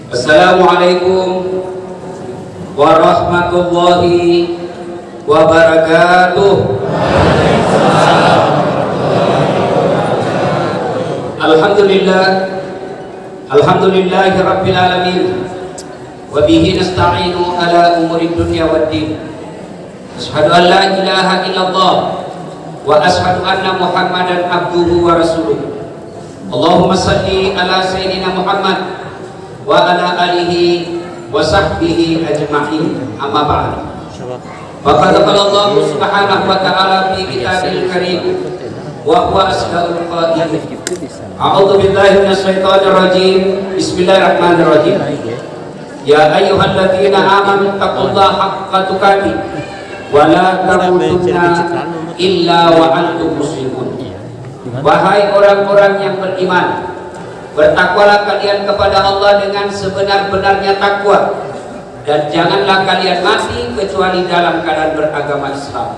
Assalamualaikum warahmatullahi wabarakatuh. Alhamdulillahi rabbil alamin. Wa bihi nasta'inu ala umuri dunya waddin. Asyhadu an la ilaha illallah wa asyhadu anna Muhammadan abduhu wa rasuluh. Allahumma salli ala sayyidina Muhammad wa ala alihi wa sahbihi ajma'in. Amma ba'd. Faqad qala Allah subhanahu wa ta'ala fi kitabil karim wa huwa asdaqul qailin. A'udzu billahi minasy syaithanir rajim. Bismillahirrahmanirrahim. Ya ayyuhalladzina amanu taqullaha haqqa tuqatih wa la tamutunna illa wa antum muslimun. Wahai orang-orang yang beriman, bertakwalah kalian kepada Allah dengan sebenar-benarnya takwa, dan janganlah kalian mati kecuali dalam keadaan beragama Islam.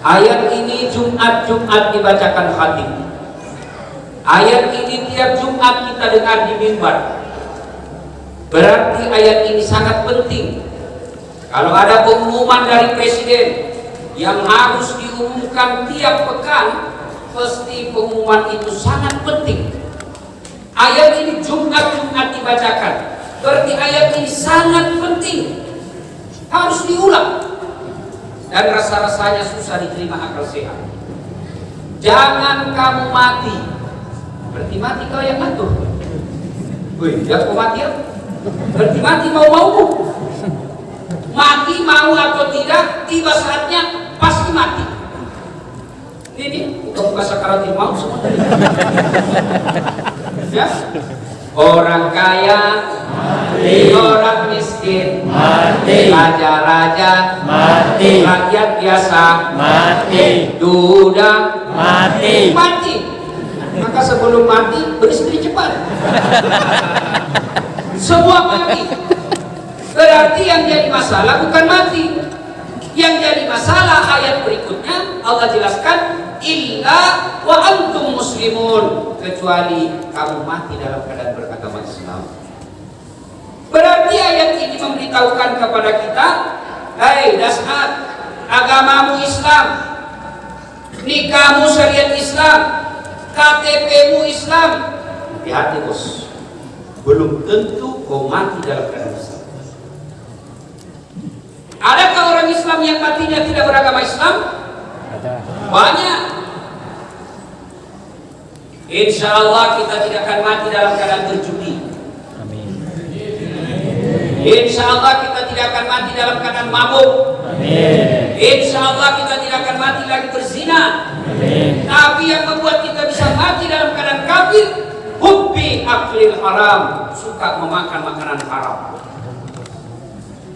Ayat ini Jumat dibacakan khatib. Ayat ini tiap Jumat kita dengar di mimbar. Berarti ayat ini sangat penting. Kalau ada pengumuman dari presiden yang harus diumumkan tiap pekan, pasti pengumuman itu sangat penting. Ayat ini Jumat dibacakan, berarti ayat ini sangat penting, harus diulang. Dan rasa-rasanya susah diterima akal sehat. Jangan kamu mati, berarti mati kau yang ngatur. Wih, ya kau mati ya? Berarti mati mau-mau. Mati mau atau tidak, tiba saatnya pasti mati. Ini bukan sakaratul maut semua tadi. Ya? Orang kaya mati, orang miskin mati, raja-raja mati, rakyat biasa mati, duda mati. Maka sebelum mati beristri cepat. Semua mati. Berarti yang jadi masalah bukan mati. Yang jadi masalah ayat berikutnya Allah jelaskan, illa wa antum muslimun, kecuali kamu mati dalam keadaan beragama Islam. Berarti ayat ini memberitahukan kepada kita, hai dasar agamamu Islam, nikahmu syariat Islam, KTP-mu Islam. Hati-hati bos, belum tentu kau mati dalam keadaan Islam. Adakah orang Islam yang matinya tidak beragama Islam? Banyak. Insya Allah kita tidak akan mati dalam keadaan berjudi. Amin. Insya Allah kita tidak akan mati dalam keadaan mabuk. Amin. Insya Allah kita tidak akan mati lagi berzina. Amin. Tapi yang membuat kita bisa mati dalam keadaan kafir, hubbi aklil haram, suka memakan makanan haram.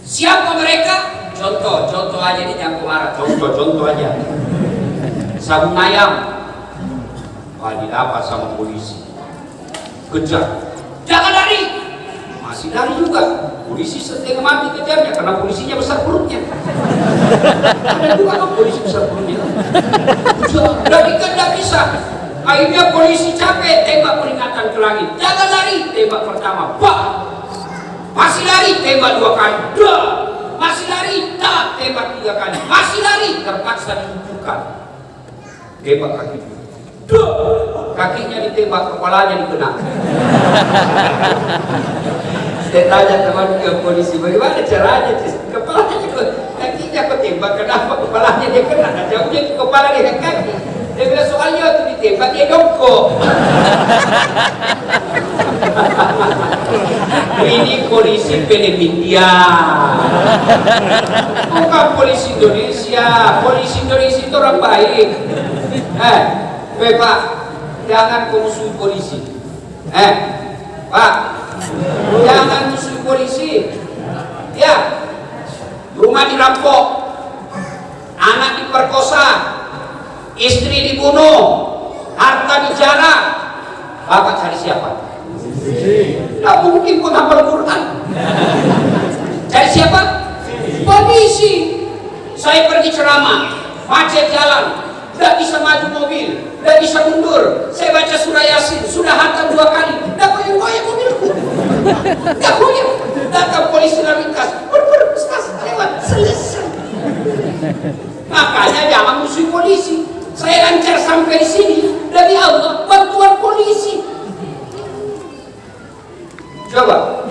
Siapa mereka? Contoh aja di Jangko Marah. Contoh aja. Sabung ayam, didapat sama polisi, kejar, jangan lari, masih lari juga. Polisi setengah mati kejarnya karena polisinya besar perutnya. Ada juga kan polisi besar perutnya. Lari kan tidak bisa. Akhirnya polisi capek, tembak peringatan ke langit. Jangan lari, tembak pertama, pak. Masih lari, tembak 2 kali, dah. Masih lari, tak, tembak 3 kali. Masih lari, terpaksa dibuka. Tembak kaki, dah. Kakinya ditembak, kepalanya dikenang. Saya tanya teman ke polisi, bagaimana caranya? Kepalanya juga, kakinya kok tembak, kenapa kepalanya dia kena? Jauhnya ke kepala dia ke kaki. Dia bilang soalnya waktu ditembak dia jongkok. Ini polisi Filipina, bukan polisi Indonesia. Polisi Indonesia itu orang baik. Pak, jangan kau musuhi polisi. Pak, jangan musuhi polisi. Ya, rumah dirampok, anak diperkosa, istri dibunuh, harta dijarah. Bapak cari siapa? Tidak mungkin kau hafal Quran. Cari siapa? Polisi. Saya pergi ceramah, macet jalan, tidak bisa maju mobil, tidak bisa mundur. Saya baca surah Yasin, sudah hatam 2 kali, tidak goyang-goyang mobilku. Nggak boleh. Datang polisi lalu lintas, lewat, selesai. Makanya jangan musuh polisi. Saya lancar sampai di sini dari Allah, bantuan polisi. Coba,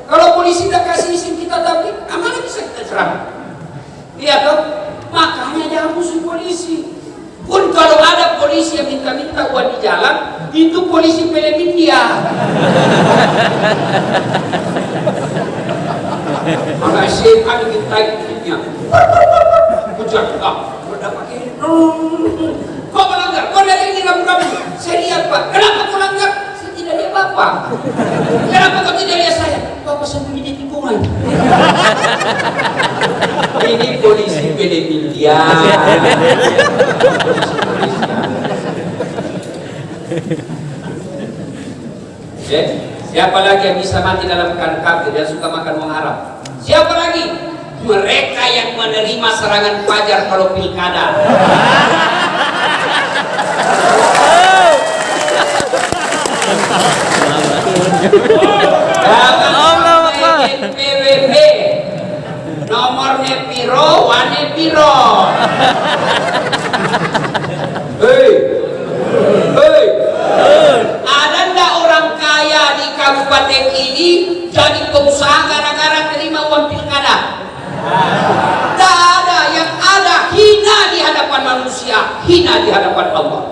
kalau polisi tidak kasih izin kita tablik, mana bisa kita ceramah? Iya toh? Makanya jangan musuh polisi. Pun kalau ada polisi yang minta-minta uang di jalan, itu polisi pelemin dia. Maka SMA dimintai duitnya. Hujan, udah pakai. Kau melanggar, kau dari ini ramu-ramu. Saya lihat Pak, kenapa kau melanggar? Saya tidak lihat Bapak. Kenapa kau tidak lihat saya? Bapak sembunyi di tikungan. Ini polisi pelemin dia. Siapa lagi yang bisa mati dalam keadaan kafir dan suka makan uang haram? Siapa lagi? Mereka yang menerima serangan fajar kalau pilkada. Jangan PWP. Nomornya piro, wane piro. Hei. Ada ndak orang kaya di kabupaten ini jadi pengusaha gara-gara terima uang pilkada? Tidak ada. Yang ada hina di hadapan manusia, hina di hadapan Allah.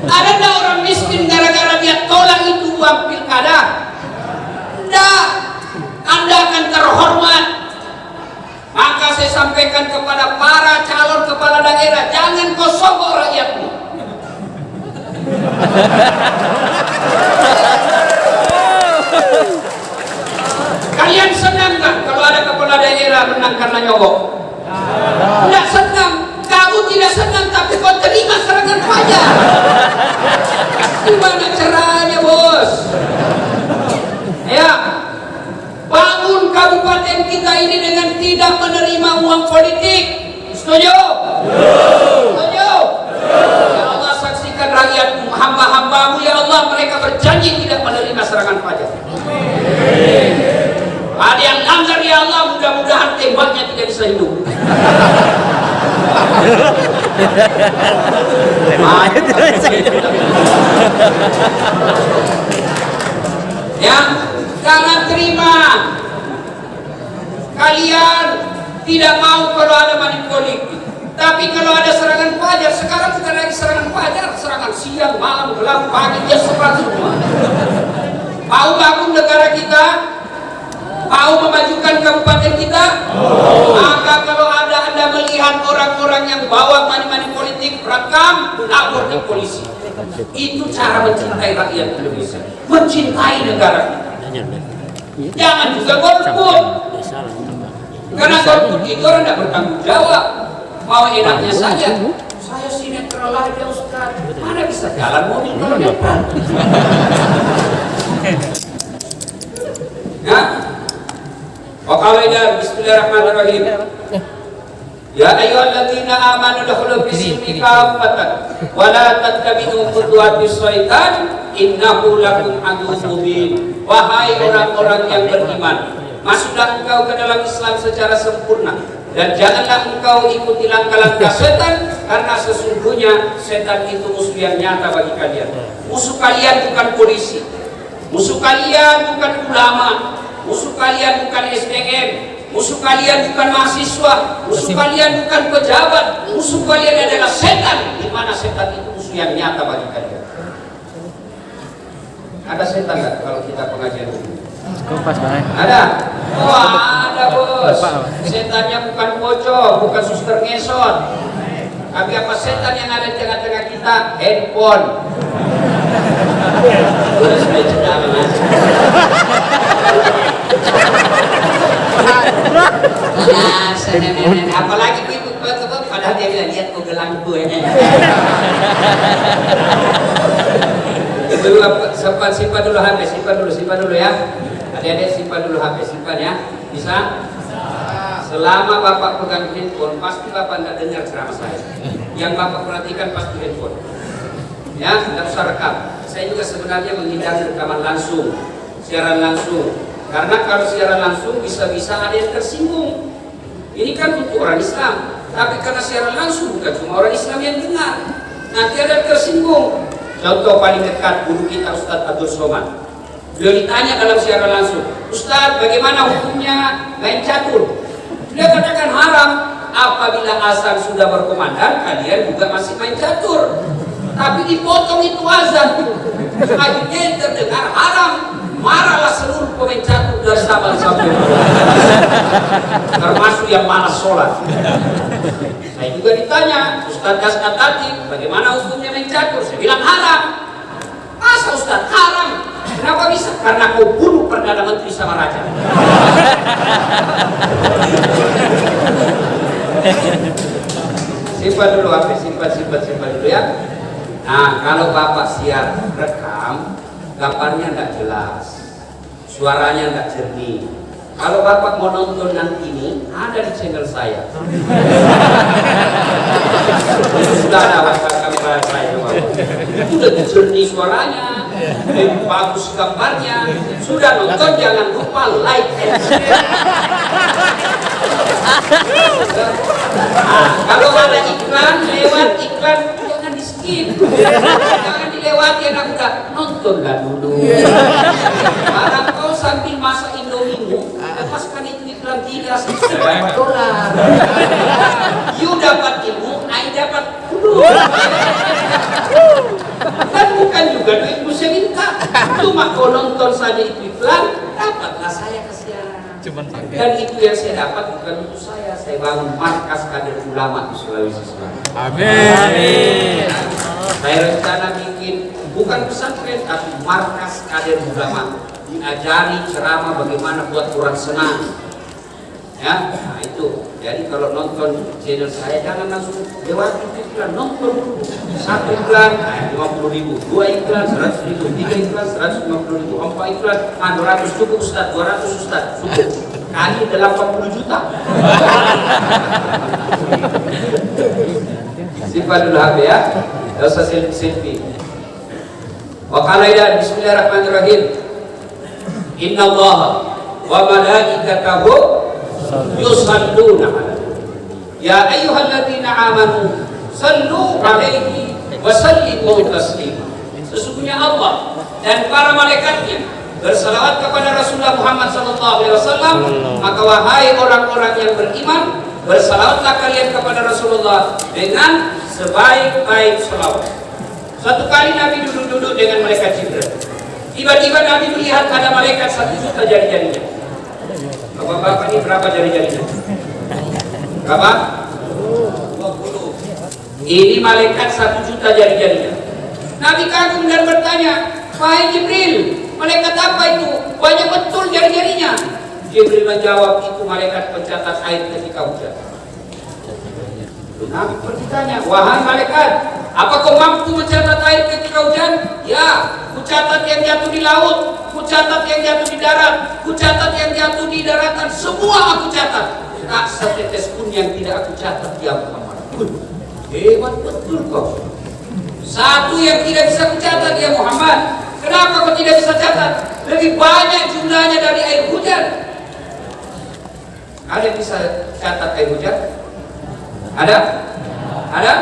Ada ndak orang miskin gara-gara dia tolak itu uang pilkada? Tidak. Anda akan terhormat. Maka saya sampaikan kepada para calon kepala daerah, jangan kau sogok rakyatmu. Kalian senang kan kalau ada kepala daerah menang karena nyogok? Tidak senang. Kamu tidak senang tapi kau terima serangan fajar. Gimana caranya bos? Ya, bangun kabupaten kita ini dengan tidak menerima uang politik. Setuju? Setuju? Ya Allah, saksikan rakyatmu, hamba-hambamu ya Allah, mereka berjanji tidak menerima serangan fajar. Ada yang langgar ya Allah, mudah-mudahan tembaknya tidak bisa hidup. Ya, jangan terima. Kalian tidak mau kalau ada money politik. Tapi kalau ada serangan fajar, sekarang bukan lagi serangan fajar, serangan siang, malam, gelap, pagi, dia serang semua. Mau bangun negara kita? Mau memajukan kabupaten kita? Maka kalau Anda melihat orang-orang yang bawa money politik, rekam, lapor ke polisi. Itu cara mencintai rakyat Indonesia, mencintai negara kita. Jangan juga golput. Karena golput itu orang tidak bertanggung jawab. Mau enaknya saja. Saya sinetron aja Ustaz. Mana bisa jalan mobil kalau depan? Ya. Waqala bismillahirrahmanirrahim. Ya ayyuhalladzina amanu dukhulu fis-silmi kaffatan wa la tattabi'u khutuwatis syaitan innahu lakum aduwwun mubin. Wahai orang-orang yang beriman, masuklah engkau ke dalam Islam secara sempurna dan janganlah engkau ikuti langkah-langkah setan, karena sesungguhnya setan itu musuh yang nyata bagi kalian. Musuh kalian bukan polisi, musuh kalian bukan ulama, musuh kalian bukan SDM, musuh kalian bukan mahasiswa, musuh kalian bukan pejabat, musuh kalian adalah setan, di mana setan itu musuh yang nyata bagi kalian. Ada setan nggak kalau kita pengajian ini? Kompas banget. Ada? Oh ada bos. Setannya bukan pocong, bukan suster ngesot. Tapi apa setan yang ada di tengah-tengah kita? Handphone. Terus apalagi ibu padahal dia bilang lihat kok gelangku ini. Simpan dulu HP, simpan dulu ya. Adik-adik simpan dulu HP, simpan ya. Bisa? Selama Bapak pegang handphone, pasti Bapak tidak dengar ceramah saya. Yang Bapak perhatikan pasti handphone. Ya, tidak usah rekam. saya juga sebenarnya menghindari rekaman langsung, siaran langsung. Karena kalau siaran langsung bisa-bisa ada yang tersinggung. Ini kan untuk orang Islam, tapi karena siaran langsung bukan cuma orang Islam yang dengar, nanti ada yang tersinggung. Contoh paling dekat guru kita Ustadz Abdul Somad. Beliau ditanya dalam siaran langsung, Ustadz bagaimana hukumnya main catur? Beliau katakan haram. Apabila azan sudah berkumandang, kalian juga masih main catur. Tapi dipotong itu azan, akhirnya terdengar haram. Marahlah seluruh pemain catur dari Sabang sampai termasuk yang malas sholat. Saya juga ditanya, Ustadz Gaskat Latif, bagaimana hukumnya main catur? Saya bilang haram. Masa Ustadz haram? Kenapa bisa? Karena kau bunuh Perdana Menteri sama Raja. Simpan dulu HP, simpan dulu ya. Nah, kalau Bapak siar rekam, gambarnya nggak jelas, suaranya nggak jernih. Kalau Bapak mau nonton nanti ini, ada di channel saya. Sudah ada WhatsApp kamera saya, itu lebih jernih suaranya, lebih bagus gambarnya. Sudah nonton, jangan lupa like and share. Nah, kalau ada iklan, lewat iklan jangan di skip, jangan dilewati. Anak udah nontonlah dulu. Karena kau sambil masak Indomimu, lepaskan itu iklan $3 dolar. You dapat ilmu, I dapat dulu. Dan bukan juga duitmu saya minta, cuma kau nonton saja itu iklan, dapatlah saya kesian. Dan itu yang saya dapat bukan untuk saya bangun markas kader ulama di Sulawesi Selatan. Amin. Saya rencana bikin bukan pesantren tapi markas kader ulama, diajari ceramah bagaimana buat orang senang. Ya, nah itu. Jadi kalau nonton channel saya jangan langsung lewati iklan, nonton dulu. 1 iklan 50.000, 2 iklan 100.000, 3 iklan 150.000, 4 iklan 200 cukup Ustaz, 200 Ustaz cukup. Kali 80 juta. Simpan dulu HP ya. Tidak usah selfie. Wa qala ila bismillahirrahmanirrahim. Inna Allah wa malaikatahu yusalluna ala ya ayyuhalladzina amanu sallu alaihi wa sallimu taslima. Sesungguhnya Allah dan para malaikatnya bersalawat kepada Rasulullah Muhammad SAW. Maka wahai orang-orang yang beriman, bersalawatlah kalian kepada Rasulullah dengan sebaik-baik salawat. Suatu kali Nabi duduk-duduk dengan malaikat Jibril. Tiba-tiba Nabi melihat ada malaikat 1 juta jari-jarinya. Bapak-bapak ini berapa jari-jarinya? Berapa? 20. Ini malaikat 1 juta jari-jarinya. Nabi kagum dan bertanya, wahai Jibril, malaikat apa itu? Banyak betul jari-jarinya. Jibril menjawab, itu malaikat pencatat air ketika hujan. Nabi bertanya, wahai malaikat, apa kau mampu mencatat air ketika hujan? Ya, ku catat yang jatuh di laut, ku catat yang jatuh di darat, ku catat yang jatuh di daratan, semua aku catat. Tak setetes pun yang tidak aku catat, ya Muhammad. Hebat betul kau. Satu yang tidak bisa kucatat, ya Muhammad. Kenapa kau tidak bisa catat? Lebih banyak jumlahnya dari air hujan. Ada yang bisa catat air hujan? Ada? Ada?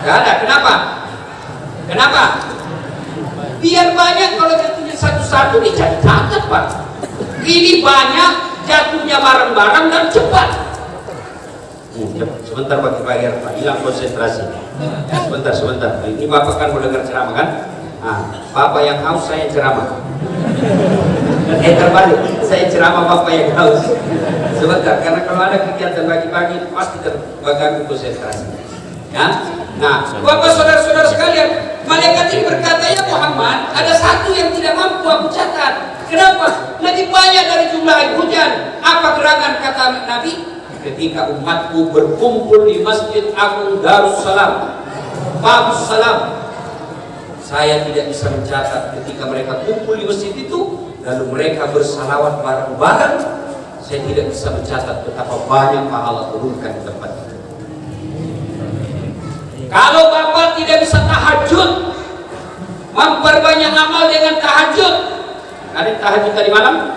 Gak ada. Kenapa? Kenapa? Biar banyak, kalau jatuhnya satu-satu dicatat, Pak. Ini banyak, jatuhnya bareng-bareng dan cepat. Sebentar Pak, hilang konsentrasi. Sebentar. Ini Bapak kan mau dengar ceramah kan? Nah, Bapak yang haus, saya ceramah. Terbalik, saya ceramah, Bapak yang haus. Sebentar, karena kalau ada kegiatan pagi-pagi pasti terganggu konsentrasi. Ya? Nah, Bapak saudara-saudara sekalian, malaikat ini berkata, ya Muhammad, ada satu yang tidak mampu aku catat. Kenapa? Lebih banyak dari jumlah air hujan. Apa gerangan kata Nabi? Ketika umatku berkumpul di Masjid Agung Darussalam, Babussalam, saya tidak bisa mencatat ketika mereka kumpul di masjid itu, lalu mereka bersalawat bareng-bareng. Saya tidak bisa mencatat betapa banyak pahala turunkan di tempat itu. Kalau Bapak tidak bisa tahajud, memperbanyak amal dengan tahajud. Ada tahajud tadi malam?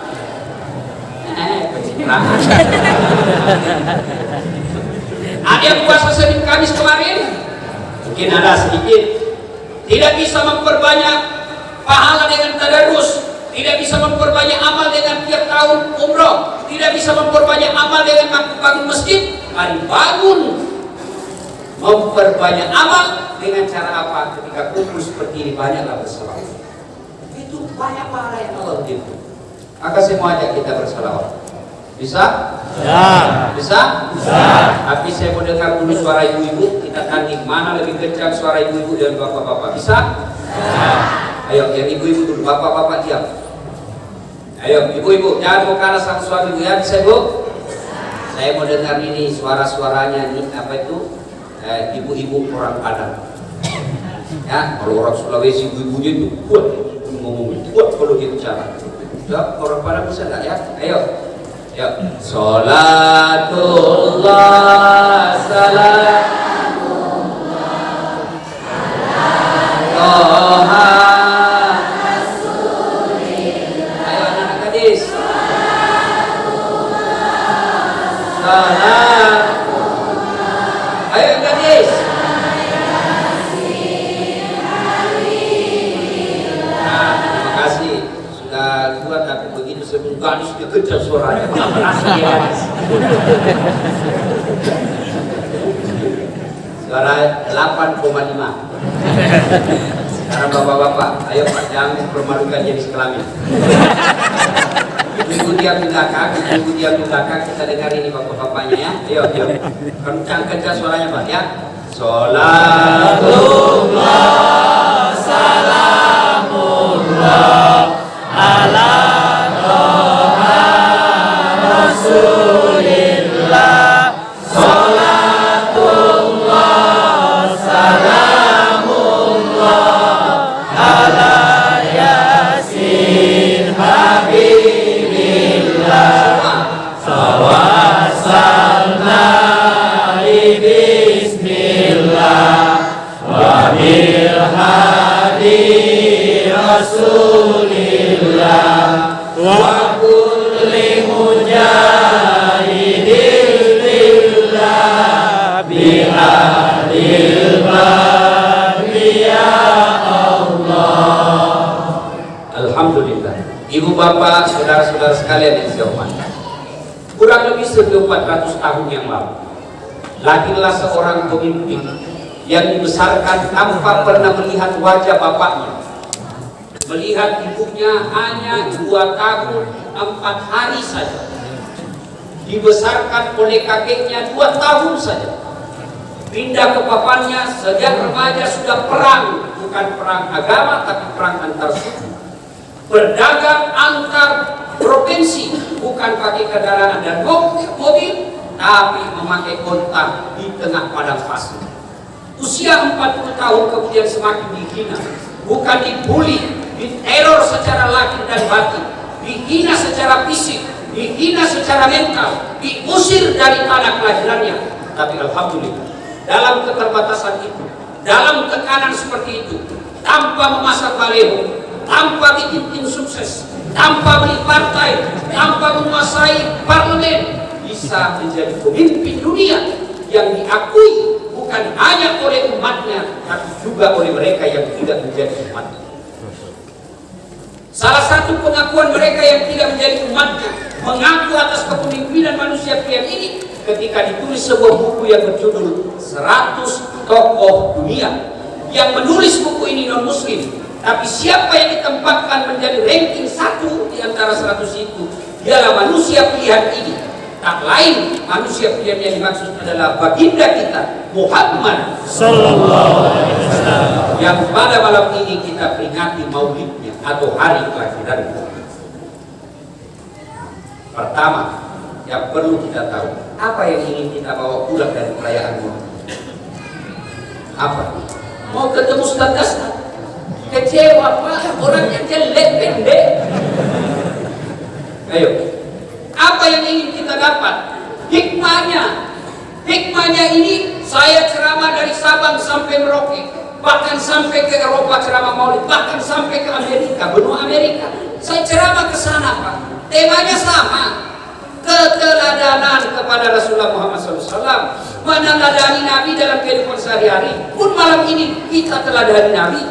Pencitraan. Ada yang puasa Senin Kamis kemarin? Mungkin ada sedikit. Tidak bisa memperbanyak pahala dengan tadarus, tidak bisa memperbanyak amal dengan tiap tahun umroh, tidak bisa memperbanyak amal dengan bangun masjid. Mari bangun memperbanyak amal dengan cara apa? Ketika kumpul seperti ini, banyaklah berselawat. Itu banyak pahala yang Allah berikan. Maka saya mau ajak kita berselawat. Bisa? Ya. Bisa? Bisa. Tapi saya mau dengar dulu suara ibu-ibu. Kita tanding mana lebih kencang suara ibu-ibu dan bapak-bapak. Bisa? Ya. Ayo, yang ibu-ibu dulu, bapak-bapak diam. Ayo, ibu-ibu, jangan mau kalah sama suara ibu ya, bisa bu? Saya mau dengar ini suara-suaranya nih, apa itu? Ibu-ibu orang Padang. Ya, kalau orang Sulawesi ibu-ibunya itu kuat ngomongin, kuat kalau dia bicara. Ya, orang Padang bisa nggak ya? Ayo. Ya, sholatullah salamullah Toha Rasulillah. Ayo anak-anak gadis. Salam. Ayo gadis. Nah, terima kasih. Sudah kuat tapi begitu sebelum gadis dia kejar suaranya. Suara 8,5. Sekarang bapak-bapak, ayo Pak, jangan mempermalukan jenis kelamin. Ibu diam di belakang, kita dengar ini bapak-bapaknya ya. Ayo, ayo. Kencang-kencang suaranya Pak ya. Sholatullah salamullah ala Toha Rasulillah. Sholatullah salamullah ala Yasin Habibillah. Tawassalna bismillah wa bil hadi Rasulillah wa kulli mujahidin lillah bi adil babi ya Allah. Alhamdulillah. Ibu bapak, saudara-saudara sekalian yang saya hormati, kurang lebih 1400 tahun yang lalu lahirlah seorang pemimpin yang dibesarkan tanpa pernah melihat wajah bapaknya, melihat ibunya hanya 2 tahun 4 hari saja, dibesarkan oleh kakeknya 2 tahun saja, pindah ke papannya sejak remaja sudah perang, bukan perang agama tapi perang antar suku, berdagang antar provinsi, bukan pakai kendaraan dan mobil tapi memakai onta di tengah padang pasir. Usia 40 tahun kemudian semakin dihina, bukan dibully, diteror secara lahir dan batin, dihina secara fisik, dihina secara mental, diusir dari tanah kelahirannya. Tapi alhamdulillah, dalam keterbatasan itu, dalam tekanan seperti itu, tanpa memasang baleho, tanpa bikin tim sukses, tanpa beli partai, tanpa menguasai parlemen, bisa menjadi pemimpin dunia yang diakui bukan hanya oleh umatnya tapi juga oleh mereka yang tidak menjadi umatnya. Salah satu pengakuan mereka yang tidak menjadi umatnya mengaku atas kepemimpinan manusia pilihan ini ketika ditulis sebuah buku yang berjudul 100 Tokoh Dunia. Yang menulis buku ini non muslim, tapi siapa yang ditempatkan menjadi ranking 1 di antara 100 itu ialah manusia pilihan ini. Tak lain manusia pilihan yang dimaksud adalah baginda kita Muhammad sallallahu alaihi wasallam, yang pada malam ini kita peringati maulidnya atau hari kelahirannya. Pertama yang perlu kita tahu, apa yang ingin kita bawa pulang dari perayaan Maulid? Apa? Mau ketemu Ustaz Dasar? Kecewa Pak, orangnya jelek, pendek. Ayo, apa yang ingin kita dapat? Hikmahnya ini saya ceramah dari Sabang sampai Merauke, bahkan sampai ke Eropa ceramah maulid, bahkan sampai ke Amerika, benua Amerika. Saya ceramah ke sana, Pak. Temanya sama, keteladanan kepada Rasulullah Muhammad SAW, meneladani Nabi dalam kehidupan sehari-hari. Pun malam ini kita teladani Nabi,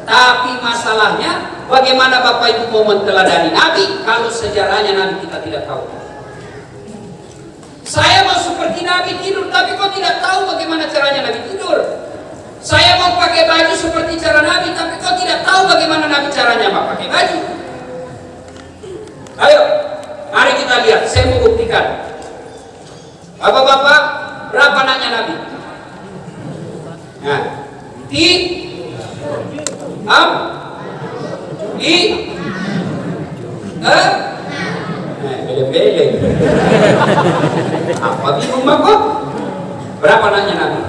tapi masalahnya bagaimana Bapak Ibu mau menteladani Nabi kalau sejarahnya Nabi kita tidak tahu. Saya mau seperti Nabi tidur, tapi kok tidak tahu bagaimana caranya Nabi tidur. Saya mau pakai baju seperti cara Nabi, tapi kok tidak tahu bagaimana Nabi caranya pakai baju. Ayo, mari kita lihat. Saya mau buktikan. Bapak-bapak, berapa anaknya Nabi? Nah, bele-bele. Apa bingung kok? Berapa anaknya Nabi?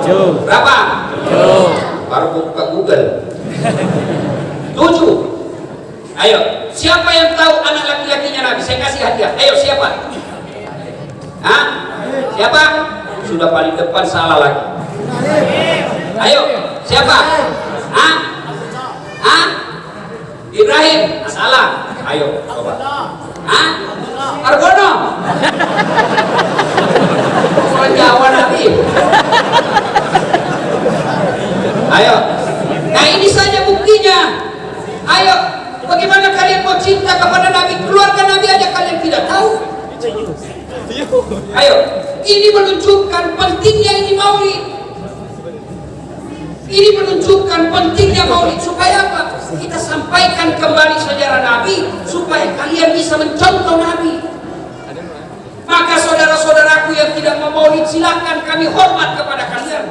7. Berapa? 7. Baru buka Google. 7. Ayo, siapa yang tahu anak laki-lakinya Nabi? Saya kasih hadiah. Ayo, siapa? Hah? Siapa? Sudah paling depan salah lagi. Ayo, siapa? Hah? Hah? Ibrahim? Salah. Ayo, coba. Hah? Argono? Orang Jawa Nabi. Ayo. Nah, ini saja buktinya. Ayo, bagaimana kalian mau cinta kepada Nabi? Keluarga Nabi aja kalian tidak tahu. Ayo, ini menunjukkan pentingnya ini maulid. Ini menunjukkan pentingnya maulid. Supaya apa? Kita sampaikan kembali sejarah Nabi, supaya kalian bisa mencontoh Nabi. Maka saudara-saudaraku yang tidak mau maulid, silakan, kami hormat kepada kalian.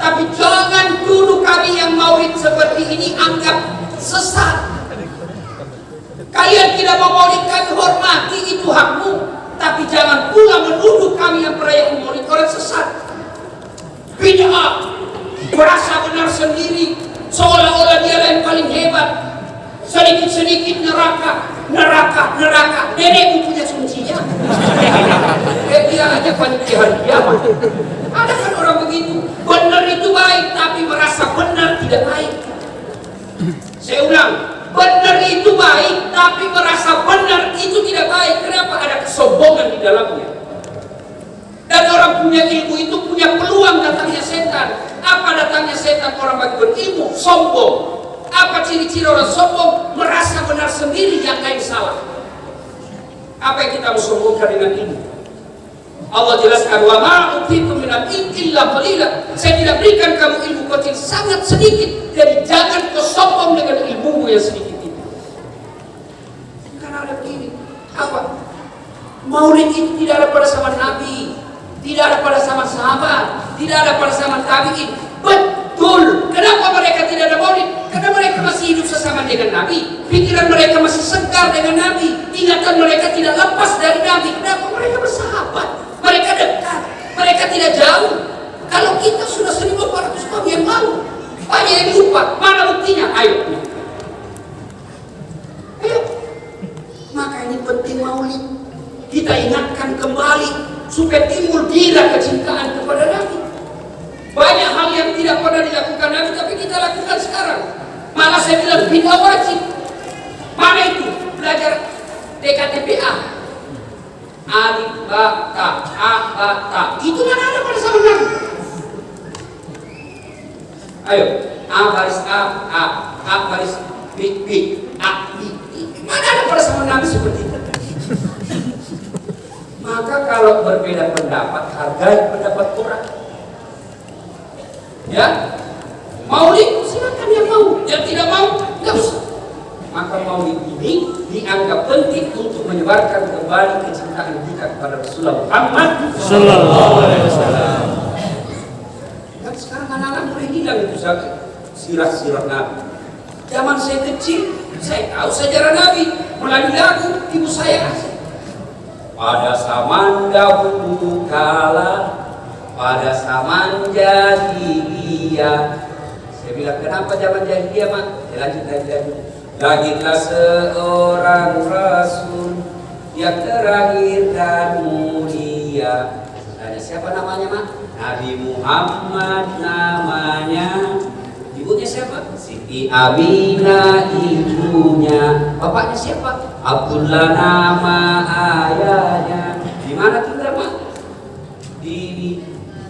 Tapi jangan dulu kami yang maulid seperti ini anggap sesat. Kalian tidak mau maulid, kami hormati, itu hakmu. Tapi jangan pula menuduh kami yang perayaan maulid orang sesat. Bid'ah, merasa benar sendiri, seolah-olah dia yang paling hebat. Sedikit-sedikit neraka. Nenekmu punya kuncinya. Dia aja panitia hari kiamat. Ada kan orang begitu. Benar itu baik, tapi merasa benar tidak baik. Saya ulang, benar itu baik, tapi merasa benar itu tidak baik. Kenapa? Ada kesombongan di dalamnya. Dan orang punya ilmu itu punya peluang datangnya setan. Apa datangnya setan orang bagi berilmu? Sombong. Apa ciri-ciri orang sombong? Merasa benar sendiri, yang lain salah. Apa yang kita mau sombongkan dengan ilmu? Allah jelaskan, wa ma utitum minal ilmi illa qalila. Saya tidak berikan kamu ilmu kecil, sangat sedikit. Jadi jangan kau sombong dengan ilmumu yang sedikit itu. Karena ada begini, apa? Maulid itu tidak ada pada zaman Nabi, tidak ada pada zaman sahabat, tidak ada pada zaman tabi'in. Betul. Kenapa mereka tidak ada maulid? Karena mereka masih hidup sesama dengan Nabi. Pikiran mereka masih segar dengan Nabi. Ingatan mereka tidak lepas dari Nabi. Kenapa? Mereka bersahabat. Mereka dekat. Mereka tidak jauh. Kalau kita sudah 1400 tahun yang lalu, banyak yang lupa. Mana buktinya? Ayo. Maka ini penting maulid. Kita ingatkan kembali supaya timbul gila kecintaan kepada Nabi. Banyak hal yang tidak pernah dilakukan Nabi, tapi kita lakukan sekarang. Malah saya bilang bid'ah wajib. Mana itu? Belajar DKTPA. Alif, ba, ta, a, ba, ta. Itu mana ada pada zaman Nabi? Ayo, A baris A baris B, A, B. Mana ada pada zaman Nabi seperti itu? Maka kalau berbeda pendapat, hargai pendapat orang. Ya, maulid silakan yang mau, yang tidak mau nggak usah. Maka maulid ini dianggap penting untuk menyebarkan kembali kecintaan kita kepada Rasulullah Muhammad Sallallahu Alaihi Wasallam. Dan sekarang anak-anak mulai hilang itu sirah-sirah Nabi. Zaman saya kecil, saya tahu sejarah Nabi melalui lagu ibu saya kasih. Pada zaman dahulu kala, pada zaman jahiliyah. Saya bilang, kenapa zaman jahiliyah, Mak? Saya lanjut lagi. Lahirlah seorang Rasul yang terakhir dan mulia. Tanya siapa namanya, Mak? Nabi Muhammad namanya. Ibunya siapa? Siti Aminah ibunya. Bapaknya siapa? Abdullah nama ayahnya. Di mana tinggal Mak? Di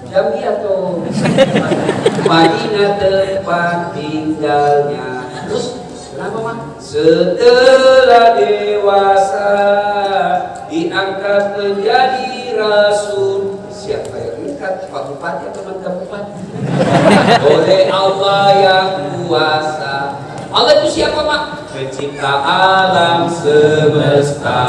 Jambi atau Madinah tempat tinggalnya. Terus kenapa Mak? Setelah dewasa diangkat menjadi rasul. Siapa yang angkat? Pak Bupati atau mantan Bupati? Oleh Allah yang kuasa. Allah itu siapa Mak? Pencipta alam semesta.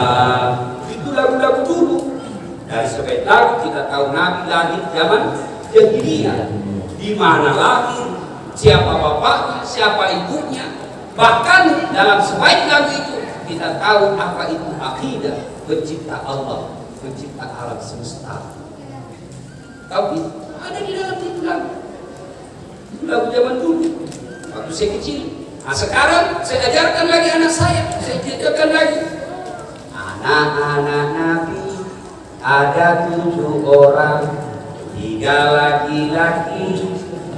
Itu lagu-lagu dulu. Dari sebaik lagu kita tahu Nabi lahir zaman jahiliyah. Di mana lahir, siapa bapaknya, siapa ibunya. Bahkan dalam sebaik lagu itu kita tahu apa itu akidah pencipta Allah, pencipta alam semesta. Tahu itu? Ada di dalam itu lagu. Itu lagu zaman dulu. Waktu saya kecil. Nah sekarang saya ajarkan lagi anak saya ajarkan lagi. Anak-anak Nabi ada 7 orang, 3 laki-laki,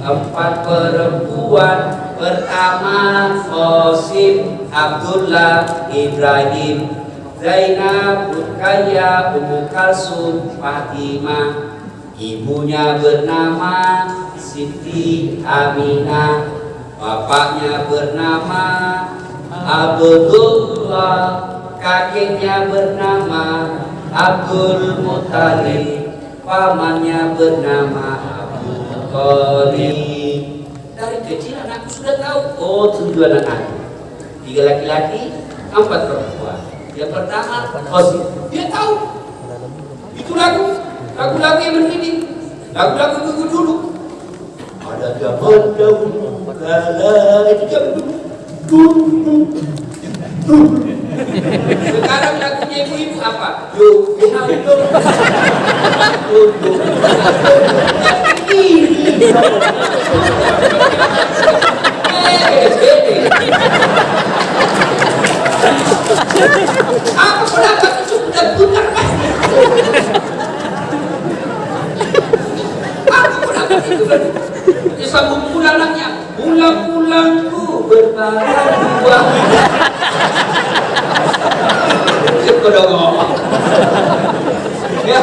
4 perempuan. Pertama Qasim, Abdullah, Ibrahim, Zainab, Ruqayyah, Ummu Kalsum, Fatimah. Ibunya bernama Siti Aminah, bapaknya bernama Abdullah, kakeknya bernama Abdul Muttalib, pamannya bernama Abdul Thalib. Dari kecil anakku sudah tahu, oh 7 anak, 3 laki-laki, 4 perempuan. Yang pertama Qasim, dia tahu. Itu lagu-lagu yang mendidik, lagu-lagu dulu. Ada zaman dahulu kala, itu zaman dulu. Sekarang lagunya ibu-ibu apa? Yo, yo, apa kenapa itu sudah putar pasti? Apa kenapa itu kan? Disambung pulangannya, pulang-pulangku berbadan dua. Ya.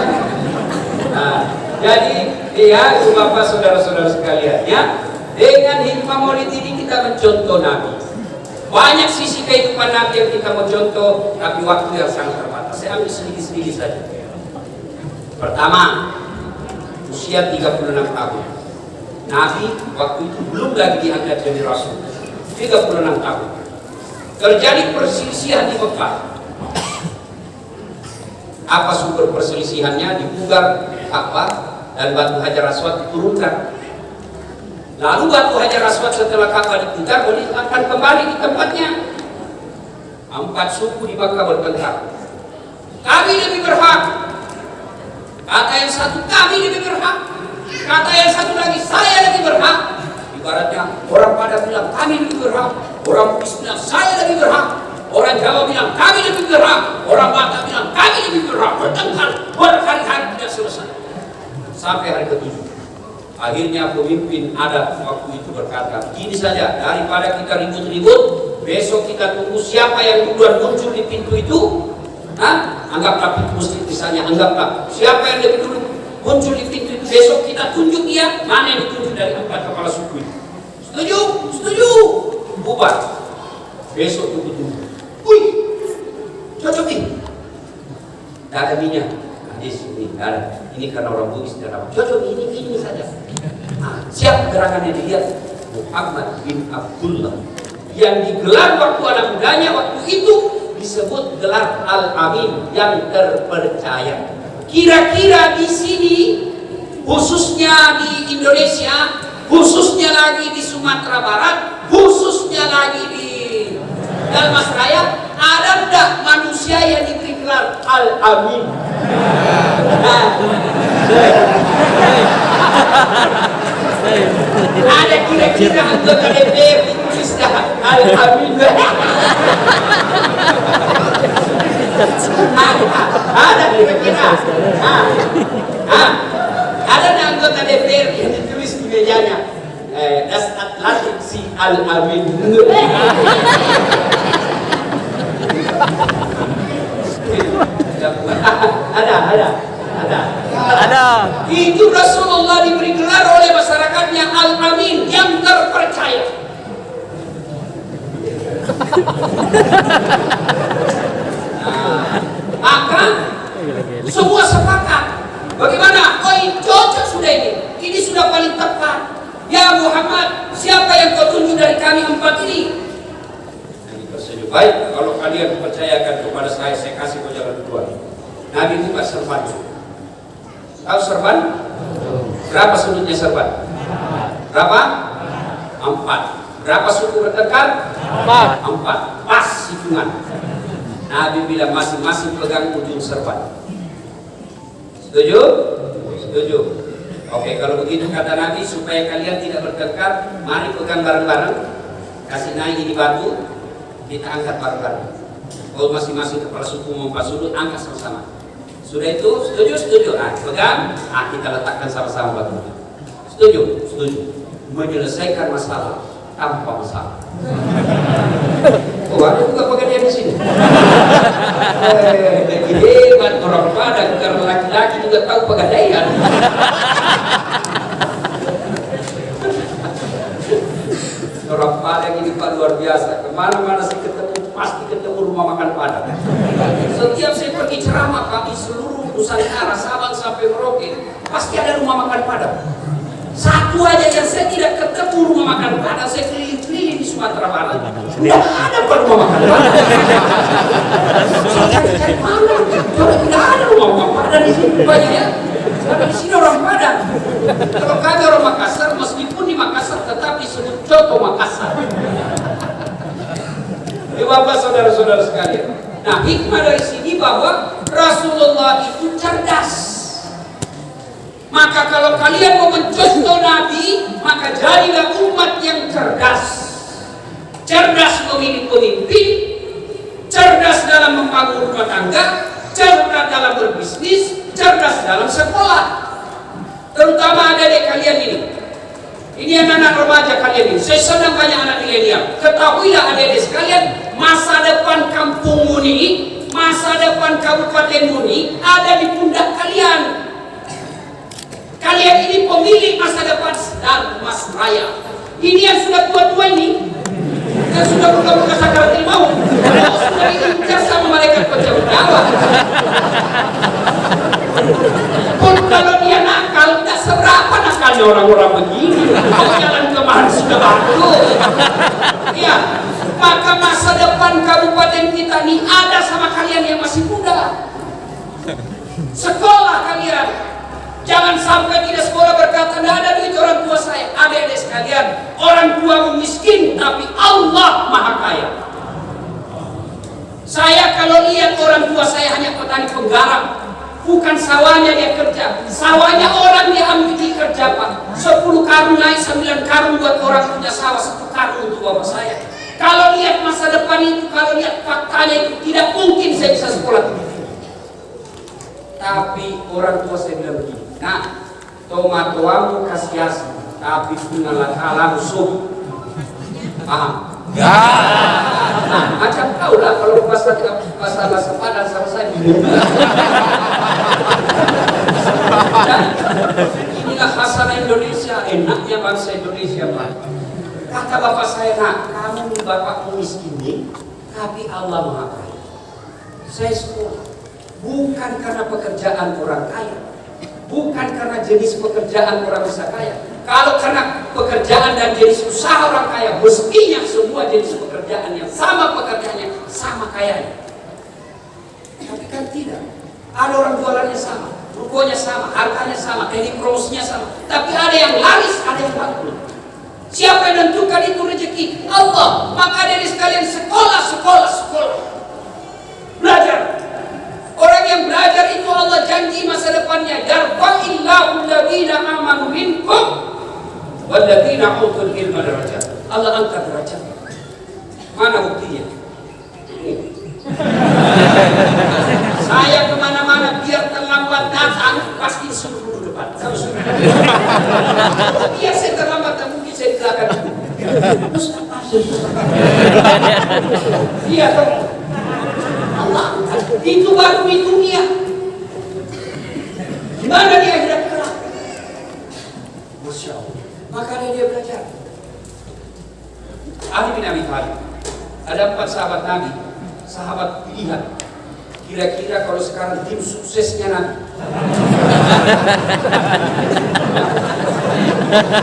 Nah, jadi ya Bapak saudara-saudara sekalian ya, dengan hikmah Maulid ini kita mencontoh Nabi. Banyak sisi kehidupan Nabi yang kita mau contoh, tapi waktu yang sangat terbatas. Saya ambil sedikit-sedikit saja. Pertama, usia 36 tahun. Nabi waktu itu belum lagi diangkat jadi Rasul. 36 tahun. Terjadi perselisihan di Mekah. Apa sumber perselisihannya? Dipugar Ka'bah dan batu Hajar Aswad diturunkan. Lalu batu Hajar Aswad setelah Ka'bah dipugar akan kembali di tempatnya. 4 suku di Mekah bertengkar. Kami lebih berhak. Kata yang satu, kami lebih berhak. Kata yang satu lagi, saya lebih berhak. Ibaratnya orang pada bilang kami lebih berhak, orang Bugis bilang saya lebih berhak, orang Jawa bilang kami lebih berhak, orang Batak bilang kami lebih berhak. Bertengkar berkali-kali tidak selesai sampai hari ke-7. Akhirnya pemimpin adat waktu itu berkata, gini saja, daripada kita ribut-ribut, besok kita tunggu siapa yang duluan muncul di pintu itu. Anggaplah pintu masjid misalnya, anggaplah siapa yang lebih dulu muncul di pintu itu, besok kita tunjuk dia mana yang ditunjuk dari 4 kepala suku itu. Setuju? Setuju? Bubar. Besok tunggu-tunggu. Wih, cocok nih. Tidak ada minyak. Hadis ini tidak ada. Ini karena orang Bugis tidak ada. Cocok ini saja. Siapa gerakannya dilihat? Muhammad bin Abdullah yang digelar waktu anak mudanya waktu itu disebut gelar Al-Amin, yang terpercaya. Kira-kira di sini, khususnya di Indonesia, khususnya lagi di Sumatera Barat, khususnya lagi di Dalmasraya, ada enggak manusia yang diberi gelar Al-Amin? Ada kira-kira anggota DPR ditulis Al-Amin? Ada kira-kira ada anggota DPR yang ditulis di mejanya Das Atlantik Sea Al-Amin. Ada. Itu Rasulullah diberi gelar oleh masyarakatnya Al-Amin, yang terpercaya. Maka semua sepakat. Bagaimana? Oh, ini cocok sudah ini. Ini sudah paling tepat. Ya Muhammad, siapa yang kau tunjuk dari kami empat ini? Nabi bersetuju. Baik, kalau kalian percayakan kepada saya kasih kau jalan keluar. Nabi buka serban. Tahu serban? Berapa sudutnya serban? Berapa? 4. Berapa suku bertengkar? 4. Pas hitungan. Nabi bilang masing-masing pegang ujung serban. Setuju? Setuju. Oke, kalau begitu kata Nabi, supaya kalian tidak bertengkar, mari pegang bareng-bareng, kasih naik ini batu, kita angkat bareng-bareng. Kalau masing-masing kepala suku mempas sudut, angkat sama-sama. Sudah itu, setuju? Setuju. Nah, pegang, kita letakkan sama-sama batu. Setuju? Setuju. Menyelesaikan masalah tanpa masalah. Oh, ada juga pegadaian di sini. Hebat orang Padang, karena laki-laki juga tahu pegadaian. Orang Padang ini Pak luar biasa. Kemana-mana saya ketemu, pasti ketemu rumah makan Padang. Setiap saya pergi ceramah Pak di seluruh Nusantara, Sabang sampai Merauke, pasti ada rumah makan Padang. Satu aja yang saya tidak ketemu rumah makan Padang, saya keliling-keliling di Sumatera Barat, tidak ada rumah makan Padang. Saya cari mana? Tidak ada rumah makan Padang di sini. Banyak ya. Karena di sini orang Padang. Kalau kami orang Makassar, meskipun di Makassar tetap disebut Coto Makassar. Bapak saudara-saudara sekalian. Nah, hikmah dari sini bahwa Rasulullah itu cerdas. Maka kalau kalian mau mencontoh Nabi, maka jadilah umat yang cerdas. Cerdas memilih pemimpin, cerdas dalam membangun rumah tangga, cerdas dalam berbisnis, cerdas dalam sekolah. Terutama adik-adik kalian ini. Ini anak-anak remaja kalian ini. Saya senang banyak anak milenial. Ketahuilah adik-adik sekalian, masa depan kampung Muni, masa depan Kabupaten Muni ada di pundak kalian. Kalian ini pemilik masa depan dan Mas Raya. Ini yang sudah tua-tua ini, yang sudah bergabung ke sakaratul maut, sudah diincar sama malaikat pencabut nyawa. Pun kalau dia nakal, tidak seberapa nakalnya orang-orang begini. Kalau jalan kemarin sudah bagus. Ya, maka masa depan kabupaten kita ini ada sama kalian yang masih muda. Sekolah kalian. Jangan sampai tidak sekolah berkata, tidak ada duit orang tua saya. Adik-adik sekalian, orang tua miskin, tapi Allah maha kaya. Saya kalau lihat orang tua saya hanya petani penggarap, bukan sawahnya dia kerja. Sawahnya orang dia ambil di kerja Pak. 10 karung naik 9 karung buat orang punya sawah, 1 karung untuk bapak saya. Kalau lihat masa depan itu, kalau lihat faktanya itu, tidak mungkin saya bisa sekolah tinggi. Tapi orang tua saya bilang begini, nah, tomatoamu kasih asi, tapi punalah kalamu sobi. Paham? Ya. Nah, macam kau lah kalau bahasa Padang sama saya. Inilah khasana Indonesia, enaknya bangsa Indonesia Pak. Kata bapak saya, nak, kamu bapakmu miskin nih, tapi Allah maha kaya. Saya sekolah. Bukan karena pekerjaan orang kaya, bukan karena jenis pekerjaan orang bisa kaya. Kalau karena pekerjaan dan jenis usaha orang kaya, mestinya semua jenis pekerjaan yang sama pekerjaannya, sama kayanya. Tapi kan tidak. Ada orang jualannya sama, rukonya sama, harganya sama, teknik promosinya sama. Tapi ada yang laris, ada yang bangkrut. Siapa yang menentukan itu rezeki? Allah. Maka dari sekalian sekolah. Belajar. Orang yang belajar itu Allah janji masa depannya, yarfa'illahu alladhina amanu minkum walladhina utul ilma darajat. Allah angkat derajat. Mana buktinya? Saya kemana-mana biar terlambat datang pasti suruh dulu depan. Biar saya terlambat, mungkin saya di belakang. Iya toh. Allah, itu baru di dunia. Gimana di akhirat kelak? Masya Allah. Makanya dia belajar. Ali bin Abi Thalib. Ada 4 sahabat Nabi, sahabat pilihan. Kira-kira kalau sekarang tim suksesnya Nabi.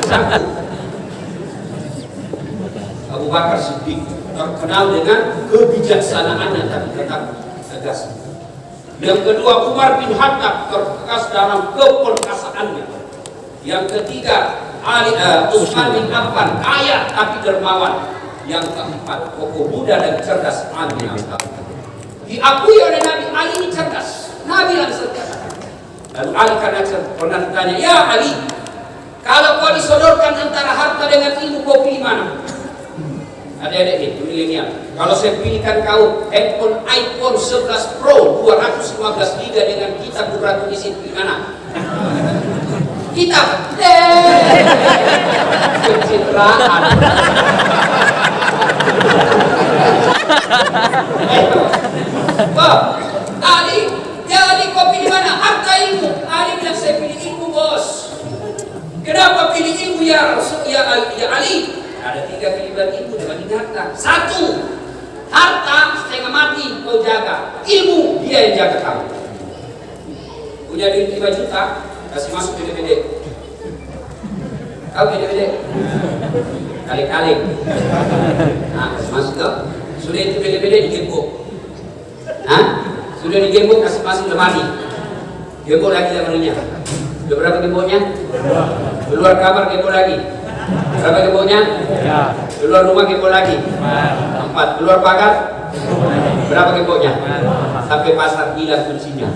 Satu, Abu Bakar Siddiq, terkenal dengan kebijaksanaannya tapi tetap tegas. Yang kedua, Umar bin Khattab, terkekas dalam keperkasaannya. Yang ketiga, Utsman bin Affan, kaya tapi dermawan. Yang keempat, kokoh muda dan cerdas, Ali bin Abi Thalib. Diakui oleh Nabi, Ali ini cerdas. Nabi yang cerdas. Lalu Ali karena pernah ditanya, ya Ali, kalau kau disodorkan antara harta dengan ilmu, kau pilih mana? Adik-adik nih, milenial. Kalau saya pilihkan kau handphone iPhone 11 Pro 215 GB dengan kitab berat isi, pilih mana? Kitab. Pencitraan. Ali, jadi kau pilih mana? Harta ilmu. Ali bilang saya pilih ilmu, bos. Kenapa pilih ilmu ya Ali? Ada 3 pilihan ilmu dibanding harta. 1, harta setengah mati kau jaga. Ilmu dia yang jaga kamu. Punya duit 5 juta, kasih masuk BDBD. Kau BDBD? Kali-kali. Nah, kasih masuk tuh. Sudah itu BDBD digembok. Sudah digembok, kasih masuk lemari. Gembok lagi lemarinya. Sudah berapa gemboknya? Keluar kamar gembok lagi. Berapa gemboknya? Keluar rumah gembok lagi. 4. Keluar pagar. Berapa gemboknya? Sampai pasar hilang kuncinya.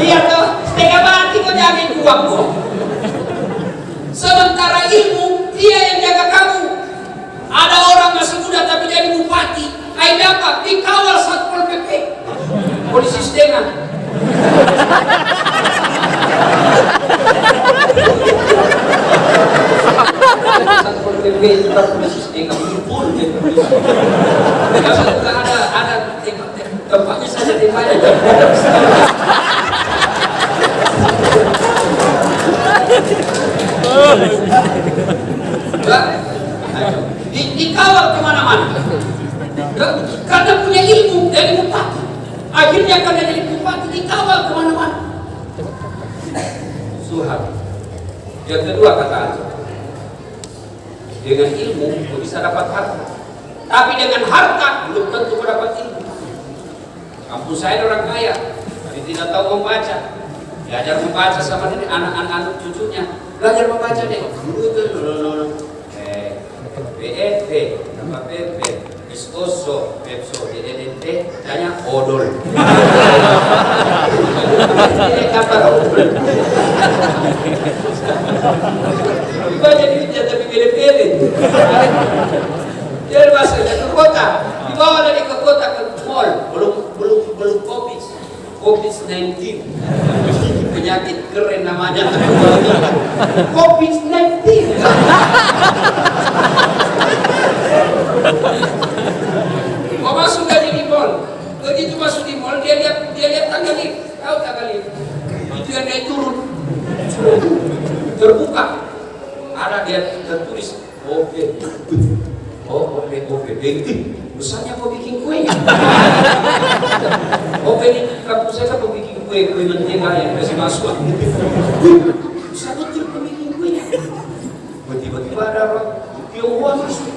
Lihat tuh, setengah mati kau jamin uang kau. Sementara ilmu dia yang jaga kamu. Ada orang masih muda tapi jadi bupati. Akhirnya apa? Dikawal Satpol PP. Polisi setengah. Satpol PP juga polisi setengah. Pun ada tempatnya saja tempatnya. Dikawal kemana-mana. Karena punya ilmu dari bupati. Akhirnya karena jadi bupati dikawal kemana-mana. Suhab. Yang kedua kata Allah, dengan ilmu kau bisa dapat harta. Tapi dengan harta belum tentu kau dapat ilmu. Kampung saya orang kaya, tapi tidak tahu membaca. Belajar membaca sama ini anak-anak cucunya. Belajar membaca deh. BEP, nama PP, Iskoso, Pepso, DDT, tanya odol. Ini apa odol? Dibaca duitnya tapi pilih-pilih. Dia masuk ke kota, dibawa dari ke kota ke mall, belum COVID-19. Penyakit keren namanya. COVID-19. Mau masuk gak di mall? Begitu masuk di mall, dia lihat tangga lift. Tahu tangga lift? Itu yang naik turun. Terbuka. Ada dia tertulis Besarnya mau bikin kue ya? Ini kampus saya kan mau bikin kue mentega yang kasih masuk. Bisa betul mau bikin kuenya. Tiba-tiba ada orang Tionghoa masuk.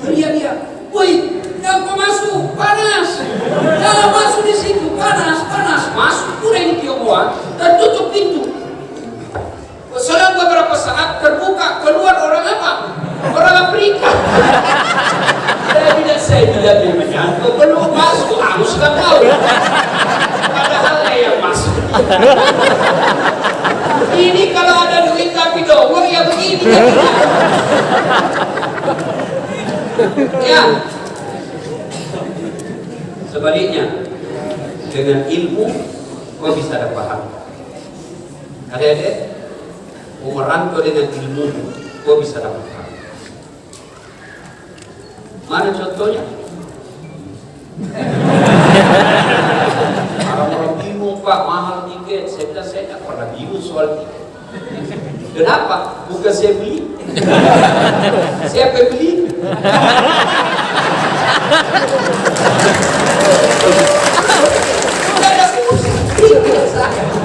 Dia, woi, jangan masuk, panas. Jangan masuk di situ, panas. Masuk udah ini Tionghoa dan tutup pintu. Selang beberapa saat terbuka, keluar orang apa? Orang Afrika. Saya tidak menyangka belum masuk, harus nggak tahu. Padahal yang masuk. Ini kalau ada duit tapi doang ya begini. Ya. Sebaliknya, dengan ilmu kau bisa dapat harta. Adik-adik, merantau dengan ilmu, kau bisa dapat hal. Mana contohnya? Orang-orang bingung, Pak, mahal tiket. Saya bilang, saya tidak pernah bingung soal tiket. Kenapa? Bukan saya beli. Siapa yang beli?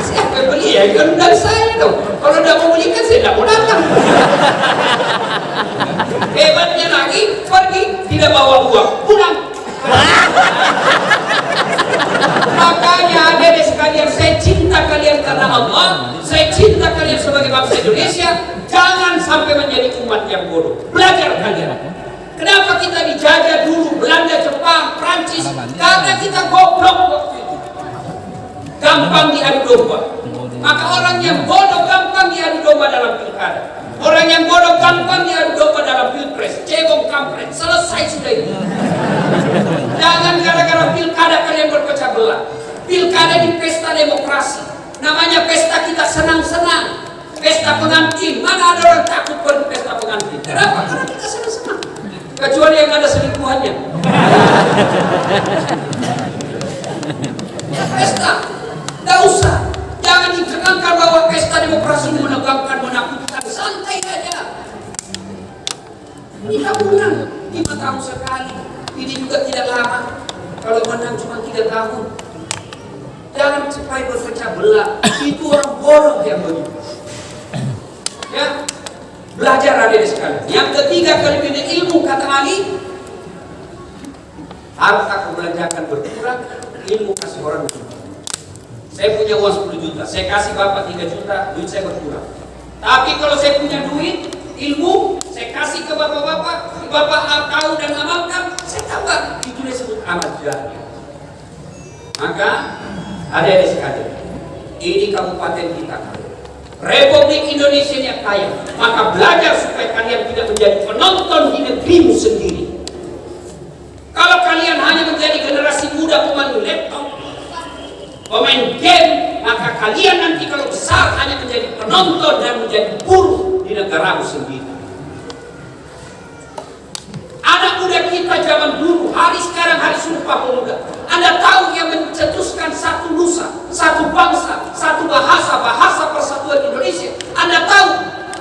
Siapa yang beli? Ya kan dari saya dong. Kalau tidak mau beli kan saya tidak mau datang. Hebatnya lagi, pergi tidak bawa uang, pulang. Makanya adik sekalian, saya cinta kalian karena Allah, saya cinta kalian sebagai bangsa Indonesia. Jangan sampai menjadi umat yang bodoh. Belajar kalian. Kenapa kita dijajah dulu Belanda, Jepang, Prancis? Karena kita goblok waktu itu. Gampang diadu domba. Maka orang yang bodoh gampang diadu domba dalam pilkada. Orang yang bodoh gampang diadu domba dalam pilpres. Cebong kampret. Selesai sudah itu. Jangan gara-gara pilkada kalian berpecah belah. Pilkada di pesta demokrasi. Namanya pesta kita senang-senang. Pesta pengantin. Mana ada orang takut pergi pesta pengantin? Kenapa? Karena kita senang-senang. Kecuali yang ada selingkuhannya. Pesta. Tidak usah. Jangan dicengangkan bahwa pesta demokrasi menegangkan, menakutkan. Santai aja. Ini tahunan. 5 tahun sekali. Ini juga tidak lama. Kalau menang cuma 3 tahun. Jangan sampai berpecah belah. Itu orang bodoh yang begitu. Ya, belajar adik sekalian. Yang ketiga, kelebihan ilmu, kata Ali, harus aku belanjakan berkurang, ilmu kasih orang berkurang. Saya punya uang 10 juta, saya kasih bapak 3 juta, duit saya berkurang. Tapi kalau saya punya duit, ilmu, saya kasih ke bapak-bapak, bapak tahu dan amalkan, saya tambah. Itu disebut amal jariah. Maka adik-adik sekalian, ini kabupaten kita, Republik Indonesia yang kaya. Maka belajar supaya kalian tidak menjadi penonton di negerimu sendiri. Kalau kalian hanya menjadi generasi muda pemain laptop, pemain game, maka kalian nanti kalau besar hanya menjadi penonton dan menjadi buruh di negaramu sendiri. Anak muda kita zaman dulu, hari sekarang hari Sumpah Pemuda. Anda tahu yang mencetuskan satu nusa, satu bangsa, satu bahasa persatuan Indonesia. Anda tahu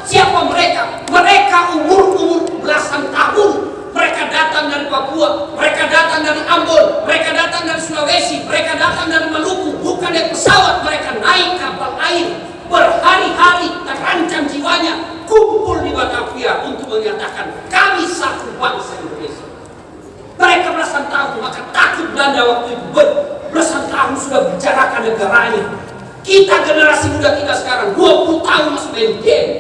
siapa mereka? Mereka umur belasan tahun. Mereka datang dari Papua, mereka datang dari Ambon, mereka datang dari Sulawesi, mereka datang dari Maluku. Bukan dari pesawat, mereka naik kapal air. Berhari-hari terancam jiwanya, kumpul di Batavia untuk menyatakan kami satu bangsa Indonesia. Mereka belasan tahun, maka takut Belanda waktu itu. Belasan tahun sudah bicarakan negaranya. Kita generasi muda kita sekarang 20 tahun masih main game.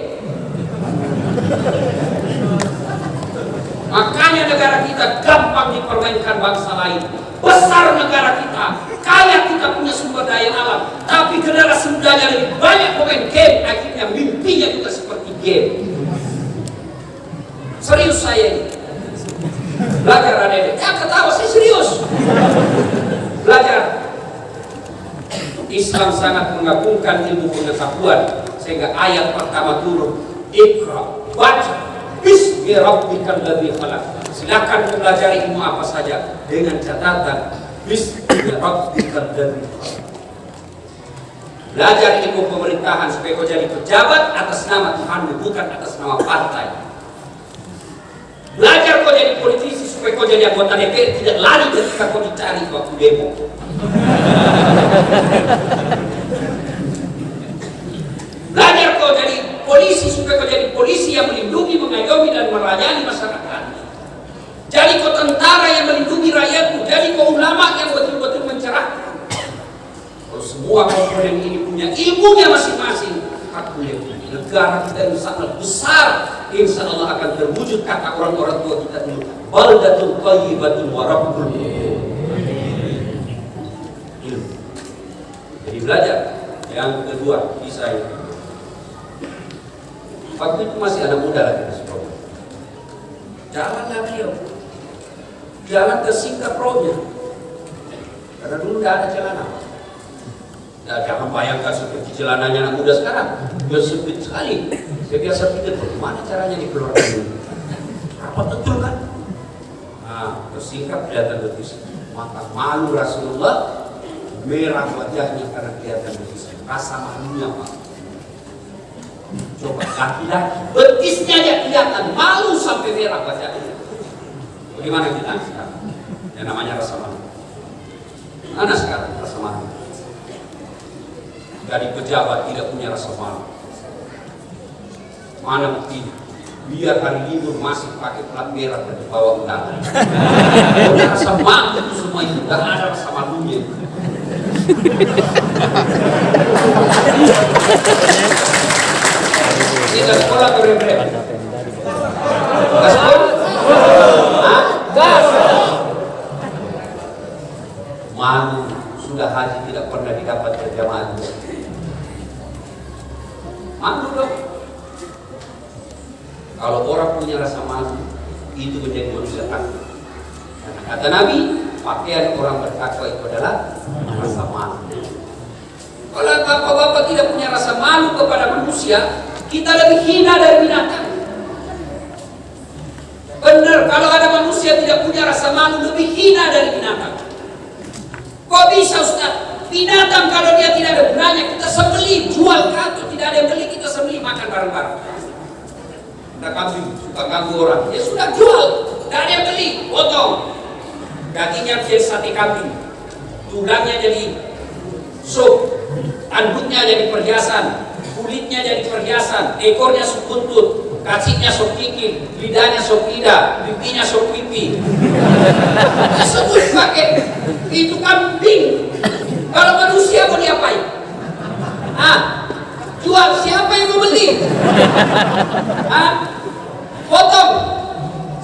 Makanya negara kita gampang dipermainkan bangsa lain. Besar negara kita, kaya kita punya sumber daya alam, tapi generasi mudanya lebih banyak pemain game. Akhirnya mimpinya juga seperti game. Serius saya ini. Belajar adik-adik. Jangan ketawa, saya serius. Belajar. Islam sangat mengagungkan ilmu pengetahuan, sehingga ayat pertama turun, Iqra, baca, bismi rabbikal ladzi khalaq. Silakan mempelajari ilmu apa saja dengan catatan bismi rabbikal ladzi khalaq. Belajar ilmu pemerintahan supaya kau jadi pejabat atas nama Tuhanmu, bukan atas nama partai. Belajar kau jadi politisi supaya kau jadi anggota DPR, tidak lari ketika kau dicari waktu demo. Belajar kau jadi polisi supaya kau jadi polisi yang melindungi, mengayomi dan melayani masyarakat. Jadi kau tentara yang melindungi rakyatmu. Jadi kau ulama yang betul-betul mencerahkan. Kalau semua komponen ini punya ilmunya masing-masing, aku yakin negara kita yang sangat besar, insya Allah akan terwujud kata orang-orang tua kita dulu, baldatun thayyibatun wa rabbul ilmu. Jadi belajar. Yang kedua, bisa ini. Waktu itu masih anak muda lagi di sekolah. Jalanlah beliau, jalan ke Singapura, karena dulu tidak ada jalan apa. Nah, jangan bayangkan seperti celananya anak muda sekarang, dia sempit sekali. Saya biasa pikir, bagaimana caranya dikeluarkan ini? Rapat betul kan? Nah, tersingkap kelihatan betis. Maka malu Rasulullah, merah wajahnya karena kelihatan betis. Rasa malunya Pak. Coba laki-laki, betisnya aja kelihatan, malu sampai merah wajahnya. Bagaimana kita sekarang? Yang namanya rasa malu. Mana sekarang rasa malu? Dari pejabat tidak punya rasa malu. Mana buktinya? Biar hari libur masih pakai plat merah dan dibawa undangan. Udah rasa malu itu semua itu, gak ada rasa malunya. Kita sekolah berapa? Sekolah? Malu sudah haji tidak pernah didapat berjamaah. Malu dong. Kalau orang punya rasa malu, itu menjadi manusia takwa. Karena kata Nabi, pakaian orang bertakwa itu adalah rasa malu. Kalau bapak-bapak tidak punya rasa malu kepada manusia, kita lebih hina dari binatang. Benar, kalau ada manusia tidak punya rasa malu, lebih hina dari binatang. Kok bisa Ustaz? Binatang kalau dia tidak ada gunanya, kita sembelih, jual kantor, tidak ada yang beli, kita sembelih, makan bareng-bareng. Ada kambing, suka ganggu orang, ya sudah jual, tidak ada yang beli, potong. Dagingnya jadi sate kambing, tulangnya jadi sup, tanduknya jadi perhiasan, kulitnya jadi perhiasan, ekornya sup buntut, kaciknya sup kikil, lidahnya sup lidah, pipinya sup pipi. Sebut pakai itu kambing. Kalau manusia mau diapain? Jual, siapa yang mau beli? Potong,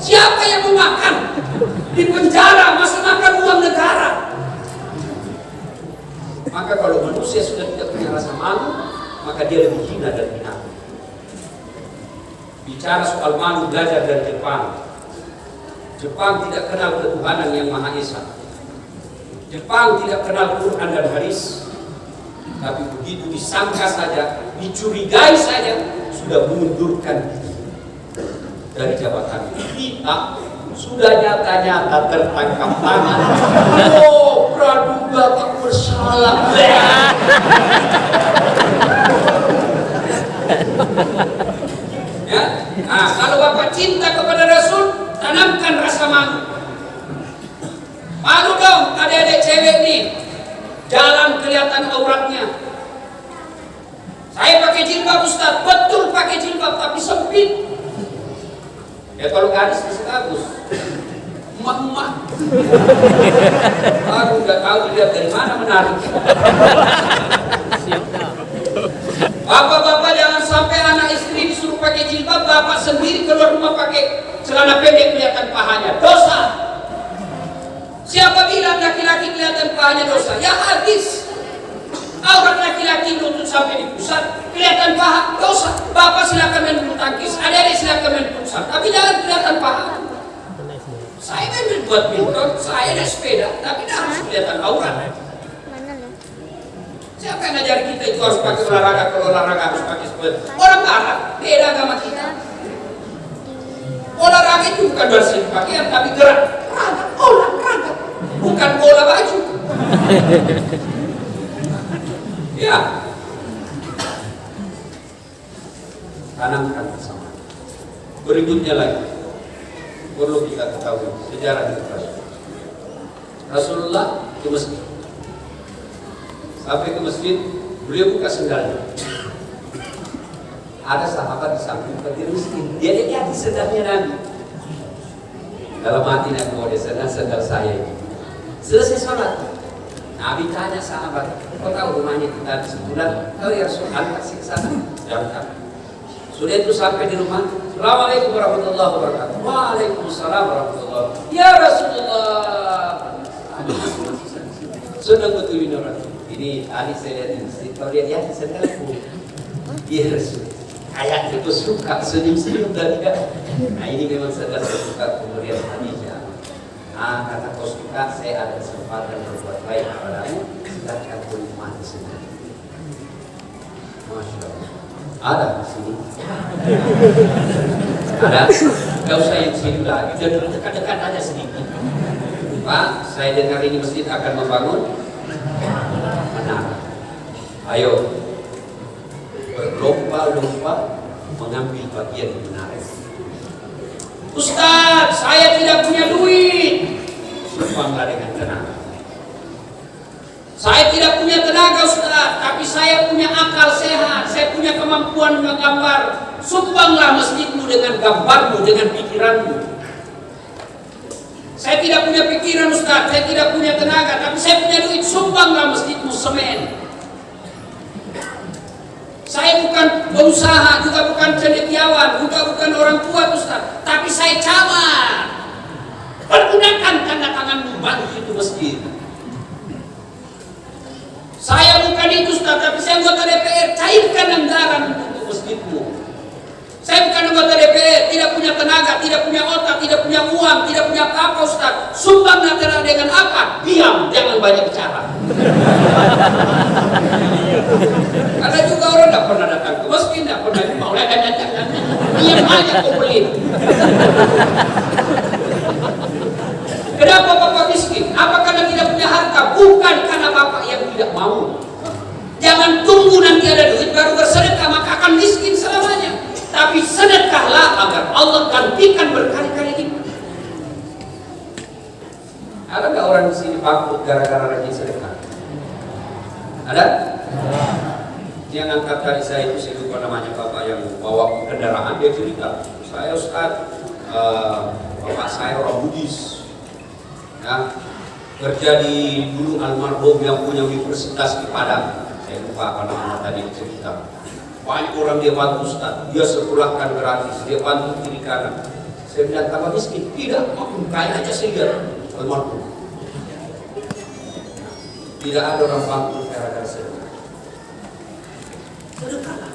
siapa yang mau makan? Di penjara, masa makan uang negara. Maka kalau manusia sudah tidak punya rasa malu, maka dia lebih hina dari binatang. Bicara soal malu, belajar dari Jepang. Jepang tidak kenal ketuhanan yang Maha Esa. Jepang tidak kenal Quran dan hadis. Tapi begitu disangka saja, dicurigai saja, sudah mengundurkan dari jabatan. Kita sudah nyata-nyata tertangkap tangan. Oh, praduga tak bersalah. Ya, kalau Bapak cinta kepada Rasul, tanamkan rasa malu. Malu dong, adik-adik cewek nih, jalan kelihatan auratnya. Saya pakai jilbab Ustaz, betul pakai jilbab tapi sempit. Ya kalau gadis masih bagus. Emak-emak. Aku nggak tahu dilihat dari mana menarik. Bapak-bapak jangan sampai anak istri disuruh pakai jilbab, bapak sendiri keluar rumah pakai celana pendek kelihatan pahanya. Dosa. Siapa bilang laki-laki kelihatan pahanya dosa? Ya hadis. Aurat laki-laki nuntut sampai di pusat, kelihatan paha, dosa. Bapak silakan main bulu tangkis, adik-adik silakan main futsal, tapi jangan kelihatan paha. Saya main buat binton, saya naik sepeda, tapi tidak harus kelihatan aurat. Siapa yang ngajar kita itu harus pakai olahraga, kalau olahraga harus pakai sepeda? Orang barat, beda agama kita. Olahraga itu bukan bersih pakaian, tapi gerak. Olahraga, bukan bola baju. Ya, tanamkan bersama. Berikutnya lagi, perlu kita ketahui sejarah hidup Rasulullah ke masjid. Sampai ke masjid, beliau buka sendalnya. Ada sahabat di samping berdiri miskin. Dia lihat di sendalnya Nabi. Dalam hati Nabi, mau dia sendal saya. Selesai sholat, Nabi tanya sahabat, kau tahu rumahnya kita di sebulan? Tahu ya Rasul, kasih ke sana. Jangan. Sudah itu sampai di rumah. Assalamualaikum warahmatullahi wabarakatuh. Waalaikumsalam warahmatullahi wabarakatuh. Ya Rasulullah. Sudah betul ini orang. Ini tadi saya lihat ini. Kalau dia lihat sendalku. Ya Rasul. Kayaknya aku suka senyum-senyum tadi kan. Nah ini memang sendal saya suka kemudian Khadijah. Kata kau suka, saya ada kesempatan berbuat baik kepadamu. Silahkan menikmati sendiri. Masya Allah. Ada di sini. Ada? Gak usah yang sini lagi. Jadi dekat-dekat aja sedikit. Pak, saya dengar ini masjid akan membangun menara. Ayo, berlomba-lomba mengambil bagian di menara. Ustaz, saya tidak punya duit. Sumbanglah dengan tenaga. Saya tidak punya tenaga Ustaz, tapi saya punya akal sehat, saya punya kemampuan menggambar. Sumbanglah masjidmu dengan gambarmu, dengan pikiranmu. Saya tidak punya pikiran Ustaz, saya tidak punya tenaga, tapi saya punya duit. Sumbanglah masjidmu semen. Saya bukan pengusaha, juga bukan cendekiawan, juga bukan orang kuat Ustaz, tapi saya camat. Pergunakan tanda tanganmu bantu itu masjid. Saya bukan itu Ustaz, tapi saya anggota DPR, cairkan anggaran untuk masjidmu. Saya bukan anggota DPR, tidak punya tenaga, tidak punya otak, tidak punya uang, tidak punya apa-apa Ustaz. Sumbanglah dengan apa? Diam, jangan banyak bicara. Karena juga orang tidak pernah datang ke masjid, tidak pernah mau datang. Diam aja kau pelit. Kenapa Bapak miskin? Apa karena tidak punya harta? Bukan karena Bapak yang tidak mau. Jangan tunggu nanti ada duit baru bersedekah, maka akan miskin selamanya. Tapi sedekahlah agar Allah gantikan berkali-kali lipat. Ada nggak orang di sini bangkrut gara-gara rajin sedekah? Ada? Yang angkat tadi saya itu, saya lupa namanya, bapak yang bawa kendaraan, dia cerita, saya Ustaz, bapak saya orang Buddhis, ya, kerja di dulu almarhum yang punya universitas di Padang, saya lupa apa namanya tadi cerita. Banyak orang dia bantu Ustaz, dia sekolahkan gratis, dia bantu kiri kanan. Saya bilang tambah miskin, tidak, makin kaya aja saya lihat almarhum. Tidak ada orang bangkrut gara-gara sedekah. Sedekahlah.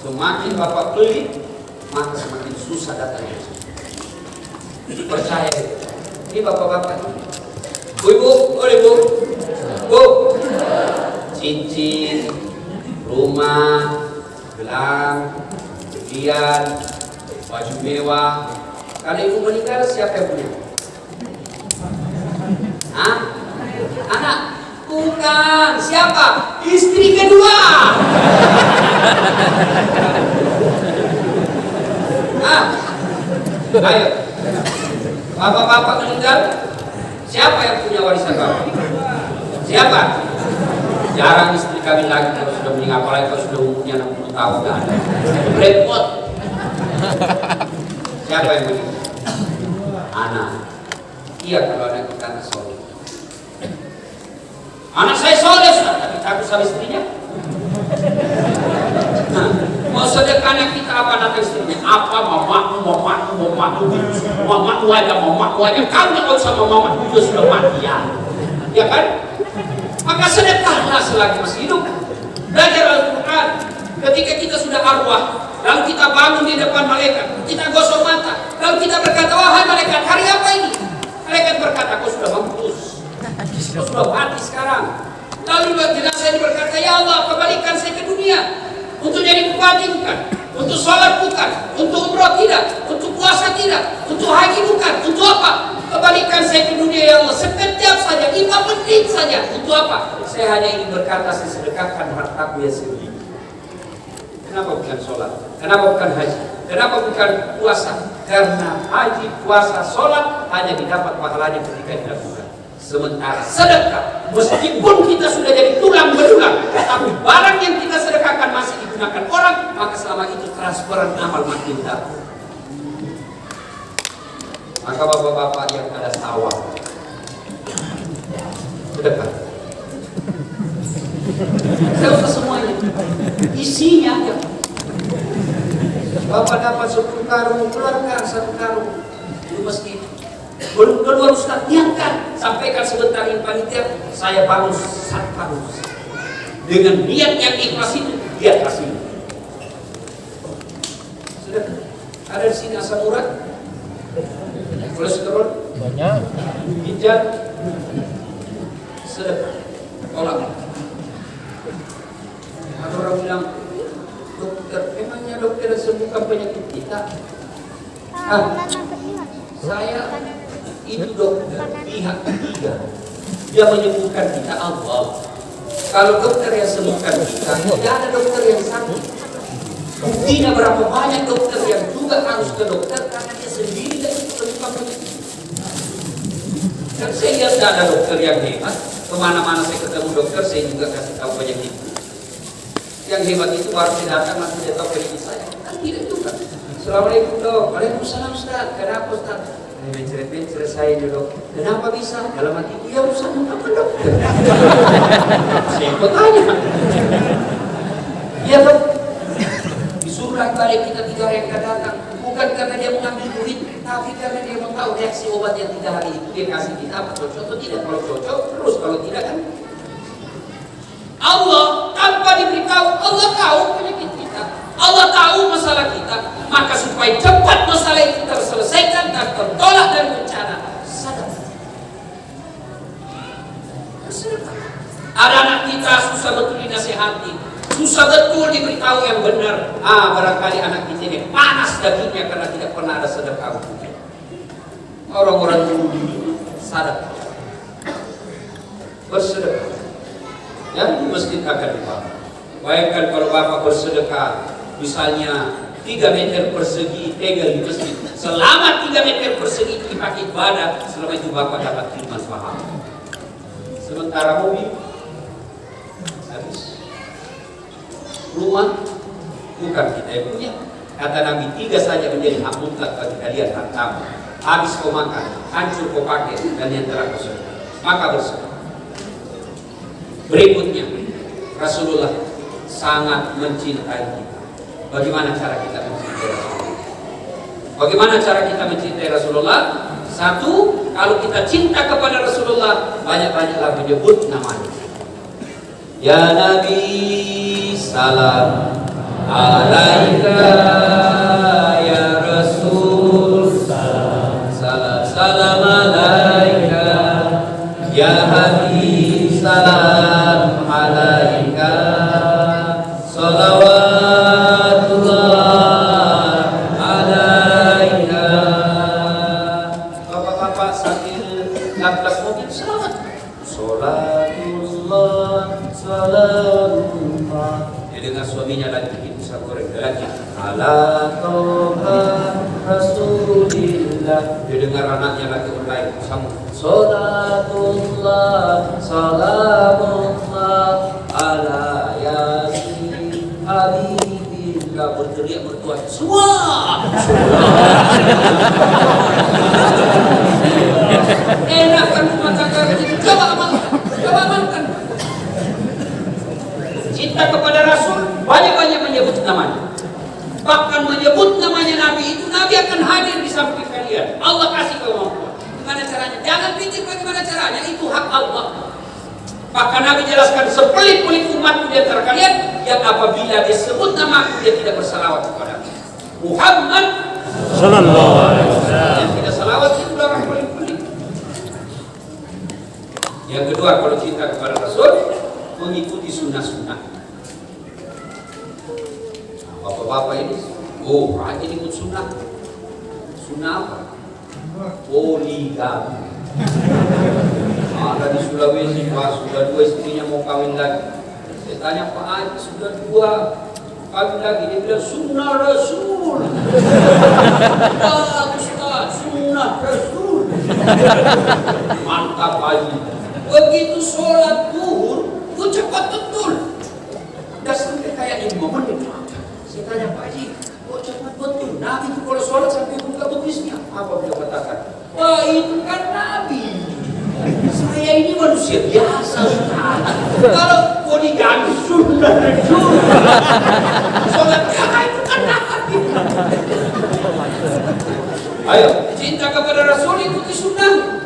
Semakin Bapak pelit, maka semakin susah datangnya. Percaya. Ini bapak-bapak ini. Ibu, Bu. Cincin, rumah, gelang, berlian, baju mewah. Kalau ibu meninggal siapa yang punya? Hah? Anak? Bukan. Siapa? Istri kedua. Ayo. Bapak-bapak meninggal, siapa yang punya warisan bapak? Siapa? Jarang istri kawin lagi kalau sudah meninggal, apalagi kalau sudah umurnya 60 tahun nggak ada. Repot. Siapa yang meninggal? Anak. Iya, kalau anak kita anak soleh. Anak saya soleh, tapi takut sama istrinya. Mau sedekah anak kita apa anak istrinya? Apa mamaku aja. Kamu kalau sama mamaku juga sudah mati ya kan? Maka sedekahlah selagi masih hidup. Belajar Al-Quran. Ketika kita sudah arwah, lalu kita bangun di depan malaikat, kita gosok mata, lalu kita berkata, wahai malaikat, hari apa ini? Malaikat berkata, kau sudah mampus, kau sudah mati sekarang. Lalu jenazah ini berkata, ya Allah, kembalikan saya ke dunia untuk jadi bupati bukan, untuk sholat bukan, untuk umroh tidak, untuk puasa tidak, untuk haji bukan, untuk apa? Kembalikan saya ke dunia ya Allah, sekejap saja, 5 menit saja. Untuk apa? Saya hanya ingin berkata, saya sedekahkan hartaku yang sedikit. Kenapa bukan sholat? Kenapa bukan haji? Kenapa bukan puasa? Karena haji, puasa, sholat hanya didapat pahalanya ketika dilakukan. Sementara sedekah, meskipun kita sudah jadi tulang belulang, tapi barang yang kita sedekahkan masih digunakan orang, maka selama itu transferan amal makin dapat. Maka bapak-bapak yang ada sawah, sedekah. Saya usah semuanya, isinya aja. Bapak dapat 10 karung, keluarkan 1 karung itu masjid. Belum kedua Ustaz, niatkan, sampaikan sebentar ini panitia, saya bangun 1 karung. Dengan niat yang ikhlas itu, dia kasih. Sudah, ada di sini asam urat, kolesterol, banyak, ginjal, sedekah, tolak. orang bilang, dokter, emangnya dokter sembuhkan penyakit kita? Saya itu dokter pihak ketiga. Dia menyembuhkan kita Allah. Kalau dokter yang sembuhkan kita, tidak ada dokter yang sakit. Buktinya berapa banyak dokter yang juga harus ke dokter karena dia sendiri tidak bisa menyembuhkan penyakit. Dan saya lihat ada dokter yang hebat. Kemana-mana saya ketemu dokter, saya juga kasih tahu penyakit. Yang hebat itu baru saya datang nanti dia tahu penyakit saya. Kan tidak juga. Assalamualaikum dok. Waalaikumsalam Ustaz. Kenapa Ustaz? Mencret-mencret saya ini dok. Kenapa bisa? Dalam hati itu ya urusan apa dokter? Saya mau tanya. Iya dok. Disuruh balik kita 3 hari yang datang. Bukan karena dia mengambil duit, tapi karena dia mau tahu reaksi obat yang 3 hari itu dia kasih kita apa cocok atau tidak. Kalau cocok terus, kalau tidak kan. Allah tanpa diberitahu, Allah tahu penyakit kita, Allah tahu masalah kita. Maka supaya cepat masalah itu terselesaikan dan tertolak dari bencana, sedekah. Ada anak kita susah betul dinasihati, susah betul diberitahu yang benar. Barangkali anak kita ini panas dagingnya karena tidak pernah ada sedekah. Orang-orang dulu sedekah, bersedekah. Ya, di masjid akan dipakai. Bayangkan kalau bapak bersedekah, misalnya 3 meter persegi tegel di masjid. Selama 3 meter persegi dipakai ibadah, selama itu bapak dapat firman pahala. Sementara mobil habis. Rumah bukan kita yang punya. Kata Nabi, 3 saja menjadi hak mutlak bagi kalian hartamu. Habis kau makan, hancur kau pakai, dan yang telah kau sedekah. Maka bersedekah. Berikutnya, Rasulullah sangat mencintai kita. Bagaimana cara kita mencintai Rasulullah? Bagaimana cara kita mencintai Rasulullah? Satu, kalau kita cinta kepada Rasulullah, banyak-banyaklah menyebut namanya. Ya Nabi, salam alaika, ya Rasul, salam alaika, ya Habib, salam alaika, salawatullah alaika. Bapak-bapak sambil lap-lap mobil selamat. Salatullah, salamullah. Dia dengar suaminya lagi bisa goreng lagi. Ala toha Rasulillah. Dia dengar anaknya lagi online sama. Salatullah, salamullah ala yasin habibillah. Berteriak bertuah semua. Enak kan rumah tangga ini. Coba amalkan. Cinta kepada Rasul, banyak-banyak menyebut namanya. Bahkan menyebut namanya Nabi itu, Nabi akan hadir di samping kalian. Allah kasih kemampuan. Gimana caranya? Jangan pikir bagaimana caranya, itu hak Allah. Bahkan Nabi jelaskan, sepelit-pelit umatku di antara kalian yang apabila dia sebut nama dia tidak bersalawat kepada Muhammad sallallahu alaihi wasallam. Yang tidak salawat itu orang pelit-pelit. Yang kedua, kalau cinta kepada Rasul, mengikuti sunnah-sunnah. Bapak-bapak ini, rajin ikut sunnah. Sunnah apa? Poligami. Ada di Sulawesi, Pak, sudah 2 istrinya mau kawin lagi. Saya tanya, Pak Haji, sudah 2 kawin lagi. Dia bilang, sunnah Rasul. Bagus, Pak, sunnah Rasul. Mantap, Haji. Begitu sholat duhur, itu cepat betul. Udah sampai kayak 5 menit. Saya tanya, Pak Haji, kok cepat betul? Nabi itu kalau sholat sampai buka betisnya. Apa beliau katakan? Wah, itu kan Nabi. Saya ini manusia biasa. Kalau poligami sunnah Rasul. Sholat jahat itu kan Nabi. Ayo, cinta kepada Rasul, ikuti sunnah.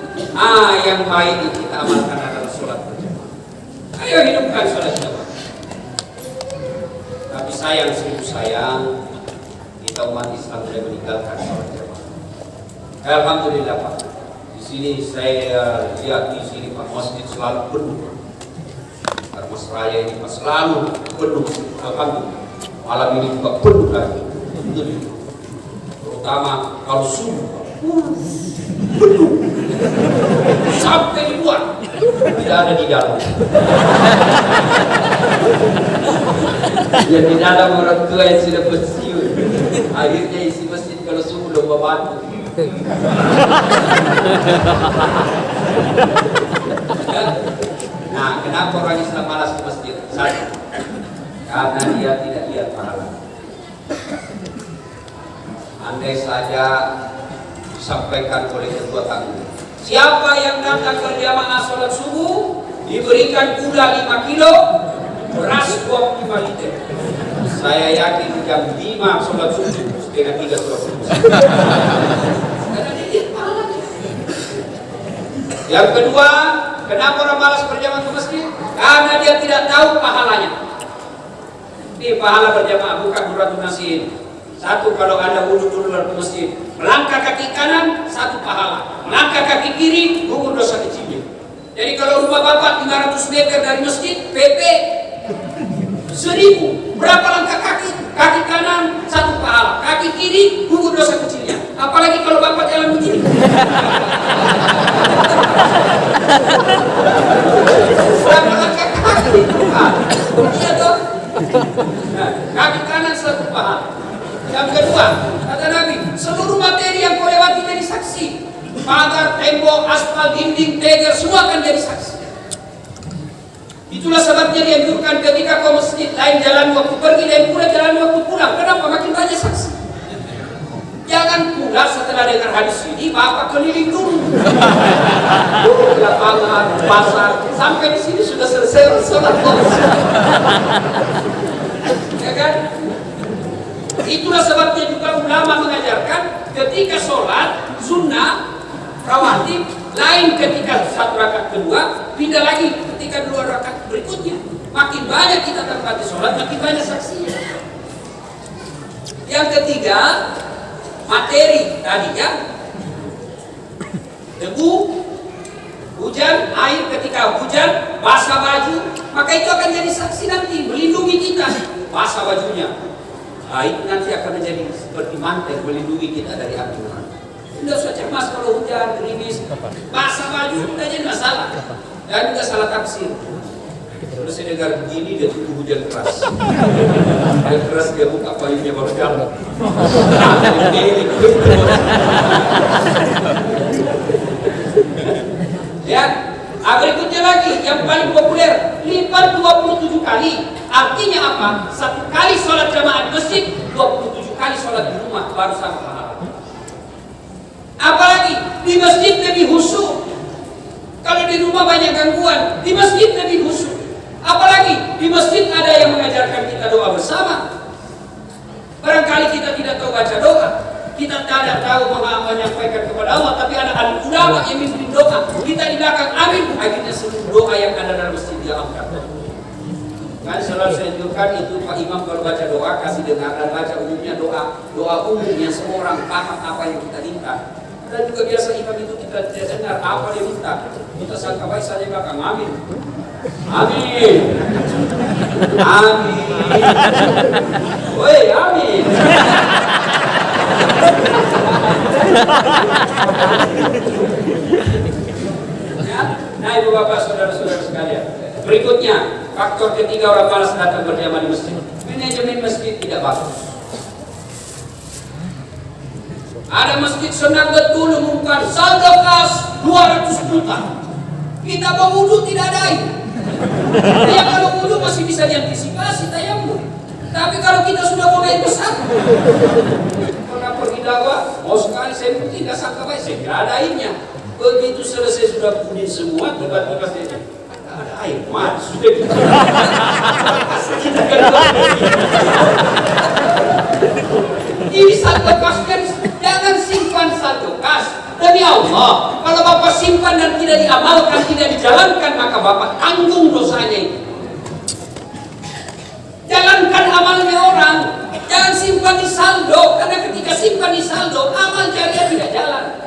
Yang baik itu kita amalkan adalah sholat berjamaah. Ayo hidupkan sholat berjamaah. Tapi sayang, seribu sayang, kita umat Islam sudah meninggalkan sholat berjamaah. Alhamdulillah Pak. Di sini saya lihat di sini Pak, masjid selalu penuh. Mas Raya ini selalu penuh. Alhamdulillah. Malam ini juga penuh lagi. Terutama kalau subuh penuh sampai di luar, tidak ada di dalam. Yang di dalam orang tua yang sudah pensiun, akhirnya isi masjid kalau subuh lomba batu. Nah, kenapa orang Islam malas ke masjid? Satu, karena dia tidak lihat pahala. Andai saja disampaikan oleh ketua tanggung, siapa yang datang berjamaah sholat subuh diberikan kuda 5 kilo, beras 25 liter. Saya yakin jam 5 sholat subuh dengan 3 sholat subuh. Karena dia lihat pahalanya. Yang kedua, kenapa orang malas berjamaah ke masjid? Karena dia tidak tahu pahalanya. Ini pahala berjamaah bukan Duratul Nasin. Satu, kalau Anda wudhu dulu ke masjid, melangkah kaki kanan, 1 pahala. Melangkah kaki kiri, gugur dosa kecilnya. Jadi kalau rumah Bapak 500 meter dari masjid, PP 1000. Berapa langkah kaki? Kaki kanan, 1 pahala. Kaki kiri, gugur dosa kecilnya. Apalagi kalau Bapak jalan begini. Berapa langkah kaki? Iya dong. Nah, kaki kanan 1 pahala. Yang kedua, kata Nabi, seluruh materi yang kau lewati jadi saksi. Pagar, tembok, aspal, dinding, tegar, semua akan jadi saksi. Itulah sebabnya dianjurkan ketika kau masjid, lain jalan waktu pergi, lain pula jalan waktu pulang. Kenapa? Makin banyak saksi. Jangan pulang setelah dengar hadis ini, Bapak keliling dulu. Dulu ke lapangan, pasar, sampai di sini sudah selesai sholat. Ya kan? Itulah sebabnya juga ulama mengajarkan ketika sholat sunnah rawatib, lain ketika 1 rakaat kedua, pindah lagi ketika 2 rakaat berikutnya. Makin banyak kita tempati sholat, makin banyak saksinya. Yang ketiga, materi tadi ya, debu, hujan, air ketika hujan, basah baju, maka itu akan jadi saksi nanti, melindungi kita, basah bajunya. Itu nanti akan menjadi seperti mantel melindungi kita dari api neraka. Tidak usah cemas kalau hujan, gerimis, basah baju, tidak jadi masalah. Dan juga salah tafsir. Kalau saya dengar begini, dia tunggu hujan keras. Hujan keras dia buka payungnya baru jalan. Ya, berikutnya lagi yang paling populer, lipat 27 kali. Artinya apa? 1 kali sholat jamaah di masjid, 27 kali sholat di rumah baru sama pahala. Apalagi di masjid lebih khusyuk. Kalau di rumah banyak gangguan, di masjid lebih khusyuk. Apalagi di masjid ada yang mengajarkan kita doa bersama. Barangkali kita tidak tahu baca doa, kita tidak tahu menyampaikan kepada Allah, tapi ada alim ulama yang memimpin doa. Kita di belakang amin, akhirnya seluruh doa yang ada dalam masjid dia angkat. Kan selalu saya tunjukkan itu Pak Imam kalau baca doa kasih dengar, dan baca umumnya doa umum yang semua orang paham apa yang kita minta. Dan juga biasa imam itu kita tidak dengar apa dia minta, kita sangka baik saja belakang amin, amin, amin, woi amin. Ya? Nah ibu bapak saudara-saudara sekalian, berikutnya faktor ketiga orang malas datang berjamaah di masjid, manajemen masjid tidak bagus. Ada masjid senang betul umumkan saldo kas 200 juta. Kita mau wudhu tidak ada air. Ya kalau wudhu masih bisa diantisipasi tayamum. Tapi kalau kita sudah mulai besar, pernah pergi dakwah, mau sekali saya putih tidak sangka baik, saya kira ada airnya. Begitu selesai sudah kuning semua, tiba-tiba saya ada air, mati sudah. Ini saldo kas kan, jangan simpan saldo kas. Demi Allah, kalau Bapak simpan dan tidak diamalkan, tidak dijalankan, maka Bapak tanggung dosanya itu. Jalankan amalnya orang, jangan simpan di saldo, karena ketika simpan di saldo, amal jariah tidak jalan.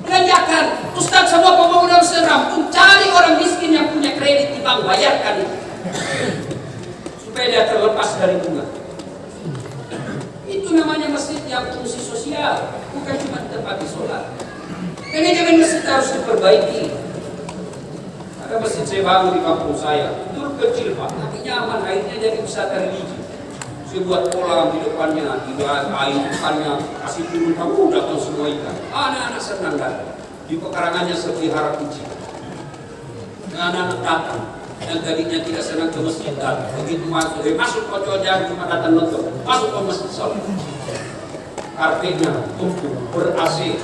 Belanjakan, Ustaz semua pembangunan serampung, cari orang miskin yang punya kredit di bank, bayarkan itu. bukan cuma tempat sholat. Manajemen masjid harus diperbaiki. Ada masjid saya bangun di kampung saya, itu kecil Pak, tapi nyaman, akhirnya jadi wisata religi. Saya buat kolam di depannya, di air depannya, kasih turun kamu datang semua ikan. Anak-anak senang datang. Di pekarangannya sepelihara kucing. Anak-anak datang. Yang tadinya tidak senang ke masjid datang. Begitu masuk kocok jangan cuma datang nonton, masuk ke masjid sholat. Karpetnya tumpuk, ber-AC.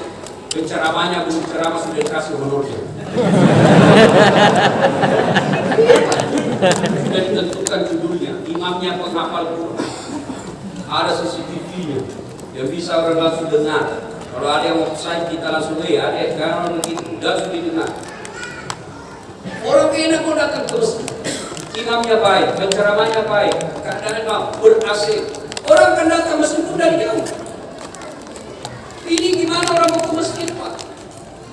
Penceramahnya belum ceramah sudah dikasih honornya. Sudah ditentukan judulnya, imamnya penghafal Quran. Ada CCTV-nya yang bisa orang langsung dengar. Kalau ada yang offside kita langsung ada jangan begitu, langsung didengar. Orang enak mau datang ke masjid. Imamnya baik, penceramahnya baik, keadaan ber-AC. Orang kan datang masjid itu dari jauh. Ini gimana orang mau ke masjid Pak?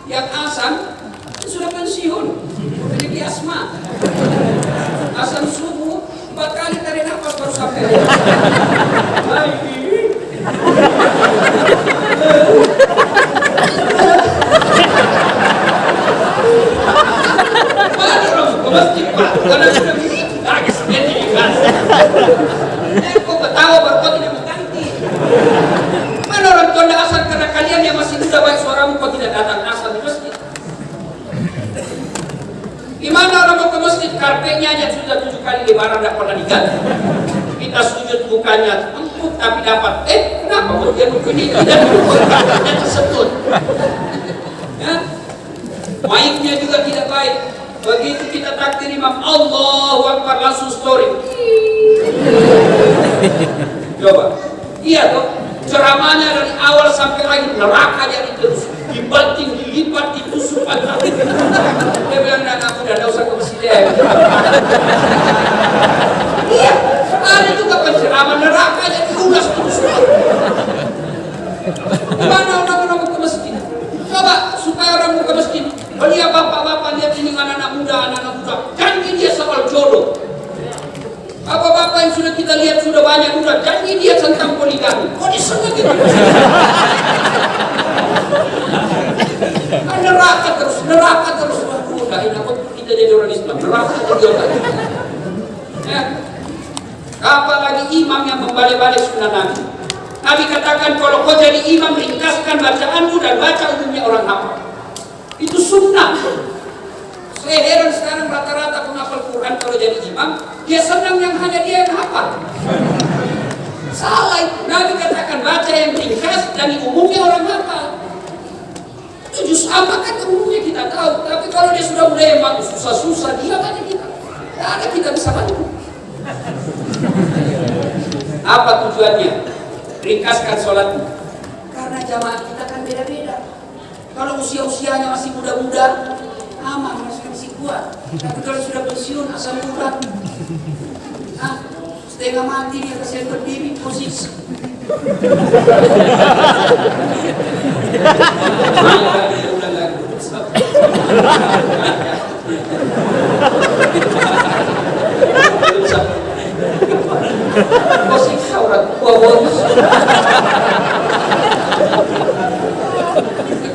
Yang azan sudah pensiun, memiliki asma. Azan subuh 4 kali tarik nafas baru sampai. Mana orang ke masjid Pak? Karena sudah begitu lagi sebenarnya ikhlas. Kok ketawa baru kau tidak mengganti. Mana orang tua anda asal karena kalian yang masih muda baik suaramu kok tidak datang asal di masjid. Gimana orang mau ke masjid karpetnya aja sudah 7 kali lebaran tidak pernah diganti. Kita sujud bukannya empuk tapi dapat. Kenapa bagian begini tidak karpetnya tersebut? Ya? Mic-nya juga tidak baik. Begitu kita takbir imam Allahu Akbar langsung story. Coba. Iya toh. Ceramahnya dari awal sampai akhir neraka jadi terus dibanting, dilipat, ditusuk. Dia bilang aku udah usah ke masjid ya. Iya, ada juga penceramah neraka jadi ulas terus. Gimana orang mau ke masjid? Coba supaya orang mau ke masjid. Lihat bapak-bapak lihat ini anak-anak muda, janji dia soal jodoh. Bapak-bapak yang sudah kita lihat sudah banyak udah janji dia tentang poligami. Kok disengat gitu? Neraka terus. Waduh, dah ini aku kita jadi orang Islam. Neraka terus. Ya. Apalagi imam yang membalik-balik sunnah Nabi. Nabi katakan kalau kau jadi imam ringkaskan bacaanmu dan baca umumnya orang hafal. Itu sunnah. Saya heran sekarang rata-rata penghafal Quran kalau jadi imam, dia senang yang hanya dia yang hafal. Salah itu. Nabi katakan baca yang ringkas dan umumnya orang hafal. Itu juz amma kan umumnya kita tahu. Tapi kalau dia sudah mulai susah-susah, dia kan kita. Tidak ada kita bisa bantu. Apa tujuannya? Ringkaskan sholatmu. Karena jamaah kita kan beda-beda. Kalau usia-usianya masih muda-muda, aman, masih kuat. Tapi kalau sudah pensiun asal urat, setengah mati dia kasih berdiri posisi. Posisi urat bos.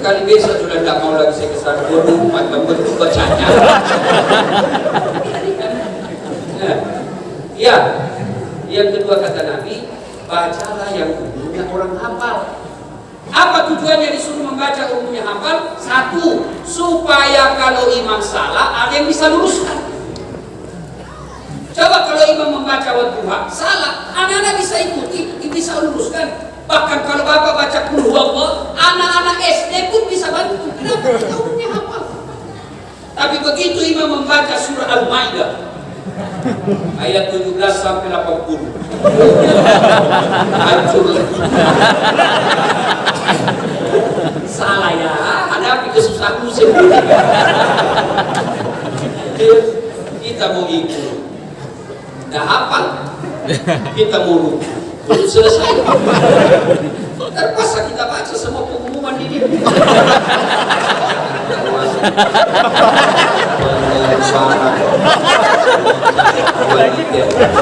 Kali besok sudah tidak mau lagi saya kesana bodoh macam bentuk bacanya. Ya, yang kedua kata Nabi, bacalah yang umumnya orang hafal. Apa tujuannya disuruh membaca umumnya hafal? 1, supaya kalau imam salah ada yang bisa luruskan. Coba kalau imam membaca wadduha salah, anak-anak bisa ikuti, bisa luruskan. Bahkan kalau bapak baca qul huwallah, anak-anak SD pun bisa bantu. Kenapa? Kita umumnya hafal. Tapi begitu imam membaca surah Al-Maidah ayat 17 sampai 80, hancur. Salah ya, hadapi kesusahanmu sendiri. Kita mau ikut, dah hafal. Kita mau ruku, belum selesai. Terpaksa kita baca semua pengumuman di dia.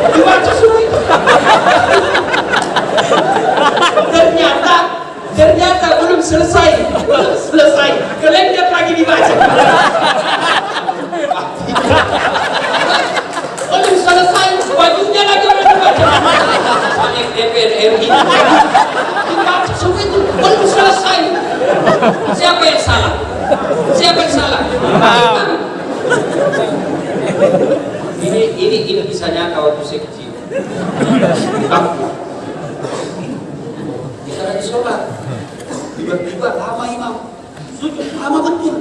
Dibaca semua itu. Ternyata belum selesai, kelengket lagi dibaca. Belum selesai, bajunya lagi orang dibaca. Soalnya DPR RI dibaca semua itu belum selesai. Siapa yang salah? Ini bisa nyata waktu saya kecil. Kita lagi sholat, tiba-tiba lama imam, sujud lama betul.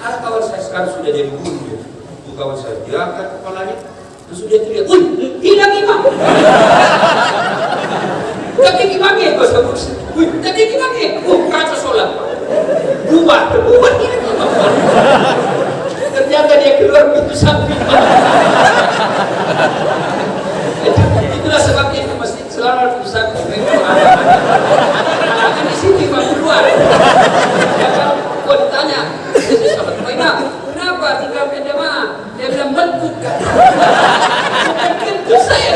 Ada kawan saya sekarang sudah jadi guru ya. Itu kawan saya, dia angkat kepalanya, terus dia teriak, "Wih, hilang imam!" Tapi imamnya, wih, tapi imamnya, kacau sholat. Bubar hilang imam. Ternyata dia keluar pintu samping. Itulah sebabnya itu masjid selalu pintu samping. Anak-anak di sini Imam keluar. Ya kalau kau ditanya, sahabat Pak Imam, kenapa tinggal jemaah? Dia bilang bentuk kan. Kentut saya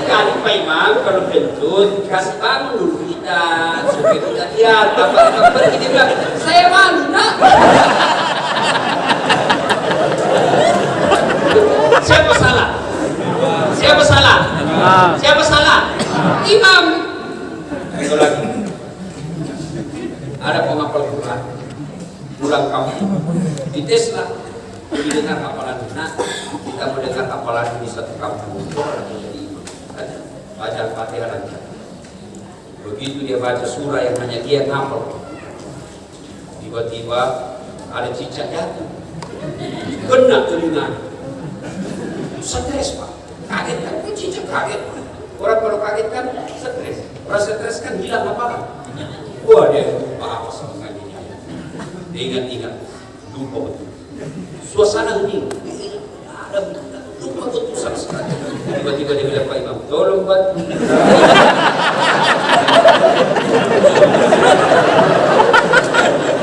kali Pak Imam kalau kentut kasih bangun dulu kita supaya kita lihat bapak pergi. Dia bilang saya malu nak. Siapa salah? Imam. Itu lagi. Ada penghafal Quran pulang kampung dites lah, didengar hafalan. Nah, kita mendengar hafalan di satu kampung orang menjadi imam. Baca Al-Fatihah lancar. Begitu dia baca surah yang hanya dia hafal, tiba-tiba ada cicak jatuh, kena telinga. Stres Pak, kaget kan? Cicak kaget. Orang kalau kaget kan stres. Orang stres kan hilang apa? Wah dia lupa apa sebenarnya. Dia ingat-ingat, lupa betul. Suasana hening, ada lupa betul sama sekali. Tiba-tiba dia bilang, Pak Imam, tolong bantu.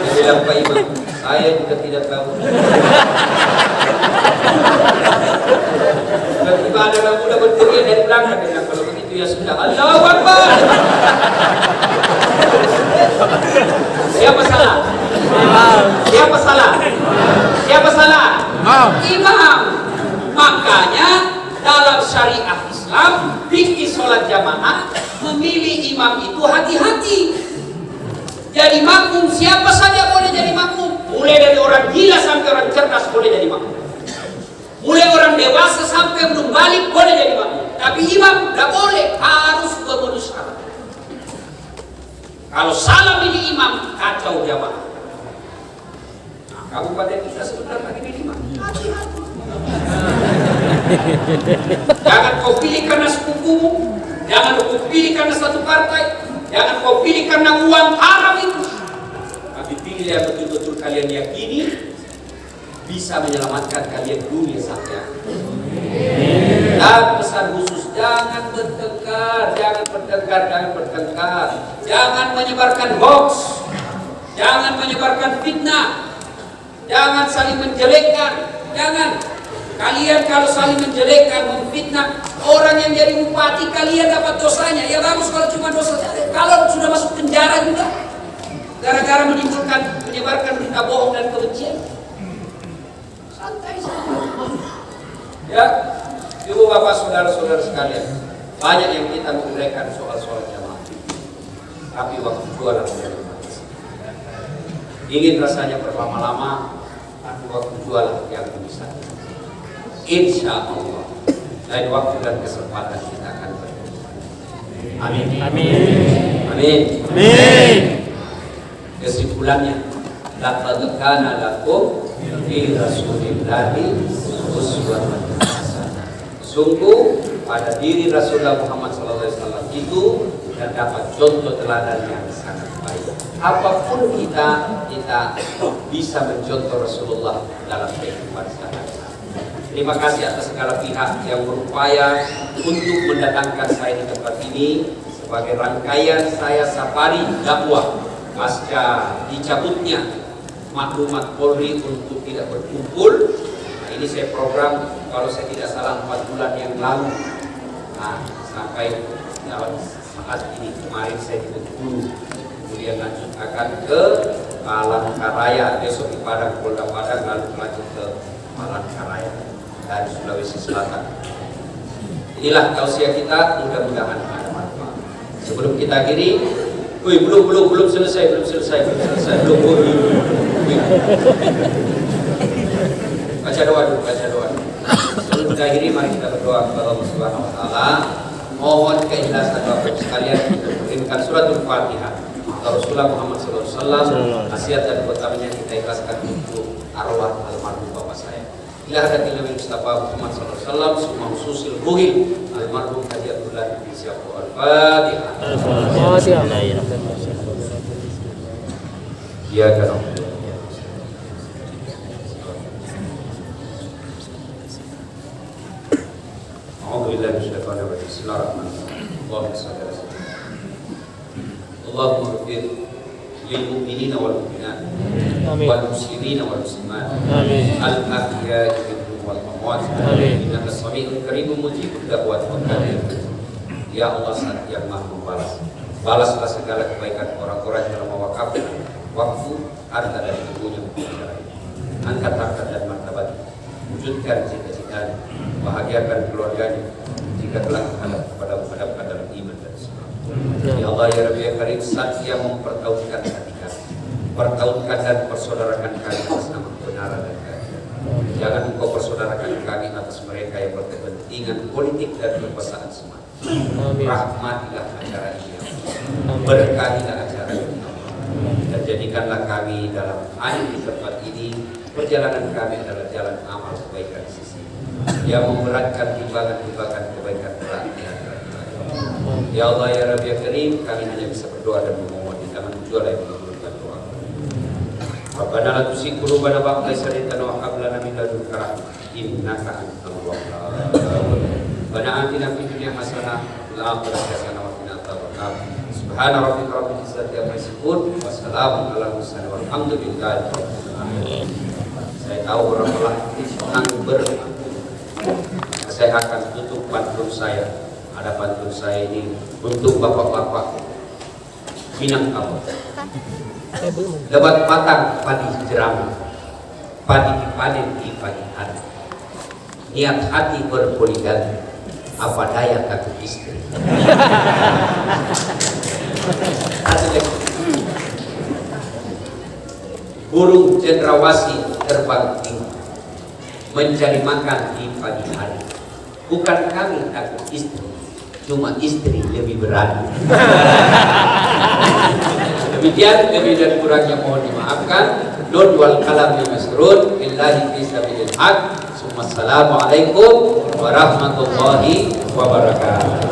Dia bilang, Pak Imam, saya juga tidak tahu. Tiba-tiba ada orang muda berteriak dari belakang. Dia bilang, kalau begitu ya sudah. Allahu Akbar. Siapa salah? Siapa salah? Imam. Makanya dalam syariat Islam, fikih sholat jamaah memilih imam itu hati-hati. Jadi makmum siapa saja boleh jadi makmum. Mulai dari orang gila sampai orang cerdas boleh jadi makmum. Mulai orang dewasa sampai belum balik boleh jadi makmum. Tapi imam tidak boleh, harus memenuhi syarat. Kalau salah milih imam, kacau jamaah. Nah, kabupaten kita sebenarnya lagi milih imam. Hati-hati. Jangan kau pilih karena sepupumu, jangan kau pilih karena satu partai, jangan kau pilih karena uang haram itu. Tapi pilih yang betul-betul kalian yakini bisa menyelamatkan kalian dunia sampai akhir. Dan pesan khusus, jangan bertengkar, jangan menyebarkan hoax, jangan menyebarkan fitnah, jangan saling menjelekkan, jangan. Kalian kalau saling menjelekkan, memfitnah orang yang jadi bupati, kalian dapat dosanya. Ya bagus kalau cuma dosa, kalau sudah masuk penjara juga gara-gara menyebarkan berita bohong dan kebencian. Santai saja. Ya, ibu bapak saudara-saudara sekalian, banyak yang kita menguraikan soal-soal jamaah, tapi waktu jualan ingin rasanya berlama-lama, tapi waktu jualan yang bisa. Insya Allah lain waktu dan kesempatan kita akan bertemu. Amin. Amin. Amin. Amin. Kesimpulannya, laqad kana lakum fi Rasulillahi uswatun hasanah. Sungguh pada diri Rasulullah Muhammad SAW itu terdapat contoh teladan yang sangat baik. Apapun kita bisa mencontoh Rasulullah dalam kehidupan sehari-hari. Terima kasih atas segala pihak yang berupaya untuk mendatangkan saya di tempat ini sebagai rangkaian saya safari dakwah pasca dicabutnya maklumat Polri untuk tidak berkumpul. Nah, ini saya program kalau saya tidak salah 4 bulan yang lalu. Nah, sampai saat ini. Kemarin saya di Bengkulu, kemudian lanjut akan ke Palangkaraya, besok di Padang, Polda Padang, lalu lanjut ke Palangkaraya dari Sulawesi Selatan. Inilah tausiah kita, mudah-mudahan ada manfaat. Sebelum kita akhiri, belum selesai. Baca doa dulu. Sebelum kita akhiri, mari kita berdoa kepada Allah Subhanahu wa taala. Mohon keikhlasan Bapak sekalian kita kirimkan suratul Fatihah. Rasulullah Muhammad SAW, nasihat dan utamanya kita ikhlaskan untuk arwah almarhum bapak saya. Ila hadatil Nabi Mustafa Muhammad SAW, semua khususil ruhil almarhum Haji Abdullah bin Syafo al-Fatihah. Ya kan. Alhamdulillah bisyaitanir rajim. Bismillahirrahmanirrahim. Allahumma shalli ala sayyidina Allahumma ighfir lil mu'minina wal mu'minat wal muslimina wal muslimat al ahya'i minhum wal amwat innaka sami'un qariibun mujibud da'wat wa qadir. Ya Allah, Zat yang Maha membalas, balaslah segala kebaikan orang-orang yang telah mewakafkan waktu harta dan ilmunya untuk acara ini. Angkat harta dan martabat, wujudkan cita-citanya, bahagiakan keluarganya jika telah menghadap dalam iman dan Islam. Ya Allah, ya Rabbi ya Karim, Zat yang mempertautkan hati kami, pertautkan dan persaudarakan kami atas nama kebenaran dan keadilan. Jangan Engkau persaudarakan kami atas mereka yang berkepentingan politik dan kekuasaan semata. Rahmatilah acara ini, berkahilah acara ini, dan jadikanlah kami dalam hadir di tempat ini, perjalanan kami adalah jalan amal kebaikan di sisi yang memberatkan timbangan kebaikan berat di akhirat. Ya Allah ya Rabbi ya Karim, kami hanya bisa berdoa dan memohon, jangan kecuali yang mengabulkan doa. Rabbana la tuzigh qulubana ba'da idh hadaytana wa hab lana min ladunka rahmah innaka antal wahhab. Rabbana atina fid dunya hasanah wa fil akhirati hasanah wa qina adzabannar. Subhana rabbika rabbil izzati amma yasifun wa salamun alal mursalin walhamdulillahi rabbil alamin. Saya tahu orang telah senang berpantun. Saya akan tutup pantun saya. Ada pantun saya ini untuk bapak-bapak Minangkabau. Lebat patang padi jerami, padi dipanen di pagi hari. Niat hati berpoligami, apa daya takut istri. Burung cendrawasih terbang tinggi, mencari makan di pagi hari. Bukan kami takut istri, cuma istri lebih berani. Demikian, lebih dan kurangnya mohon dimaafkan. Nun wal kalam ya masrun billahi fi sabilil haq. Assalamualaikum warahmatullahi wabarakatuh.